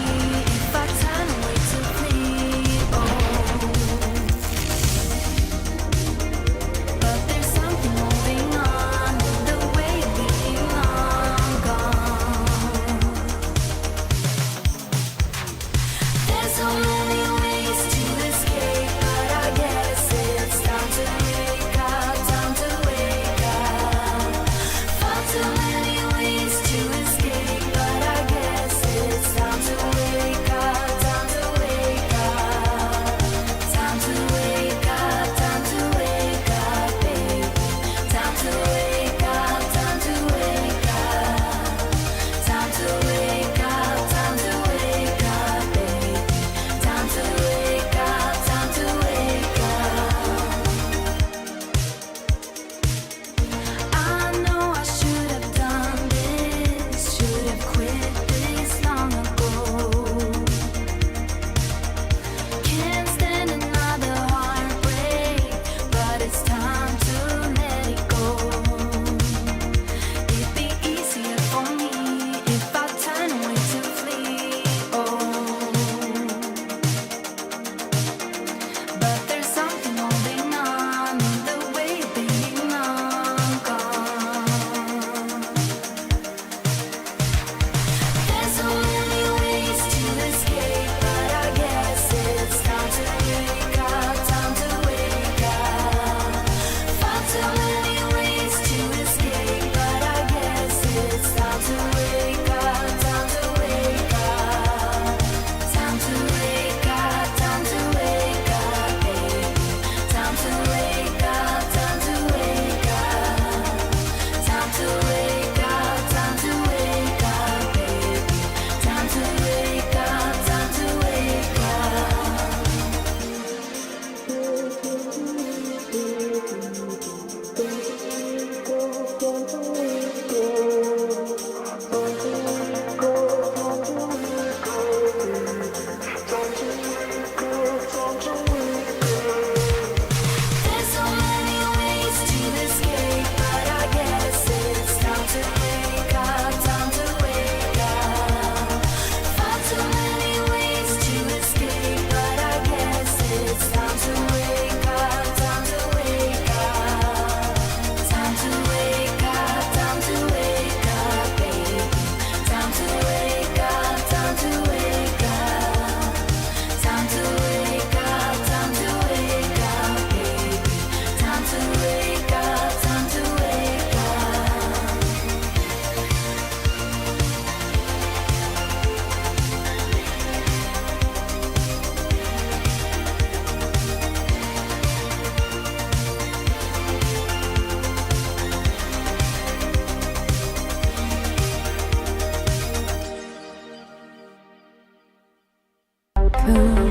Who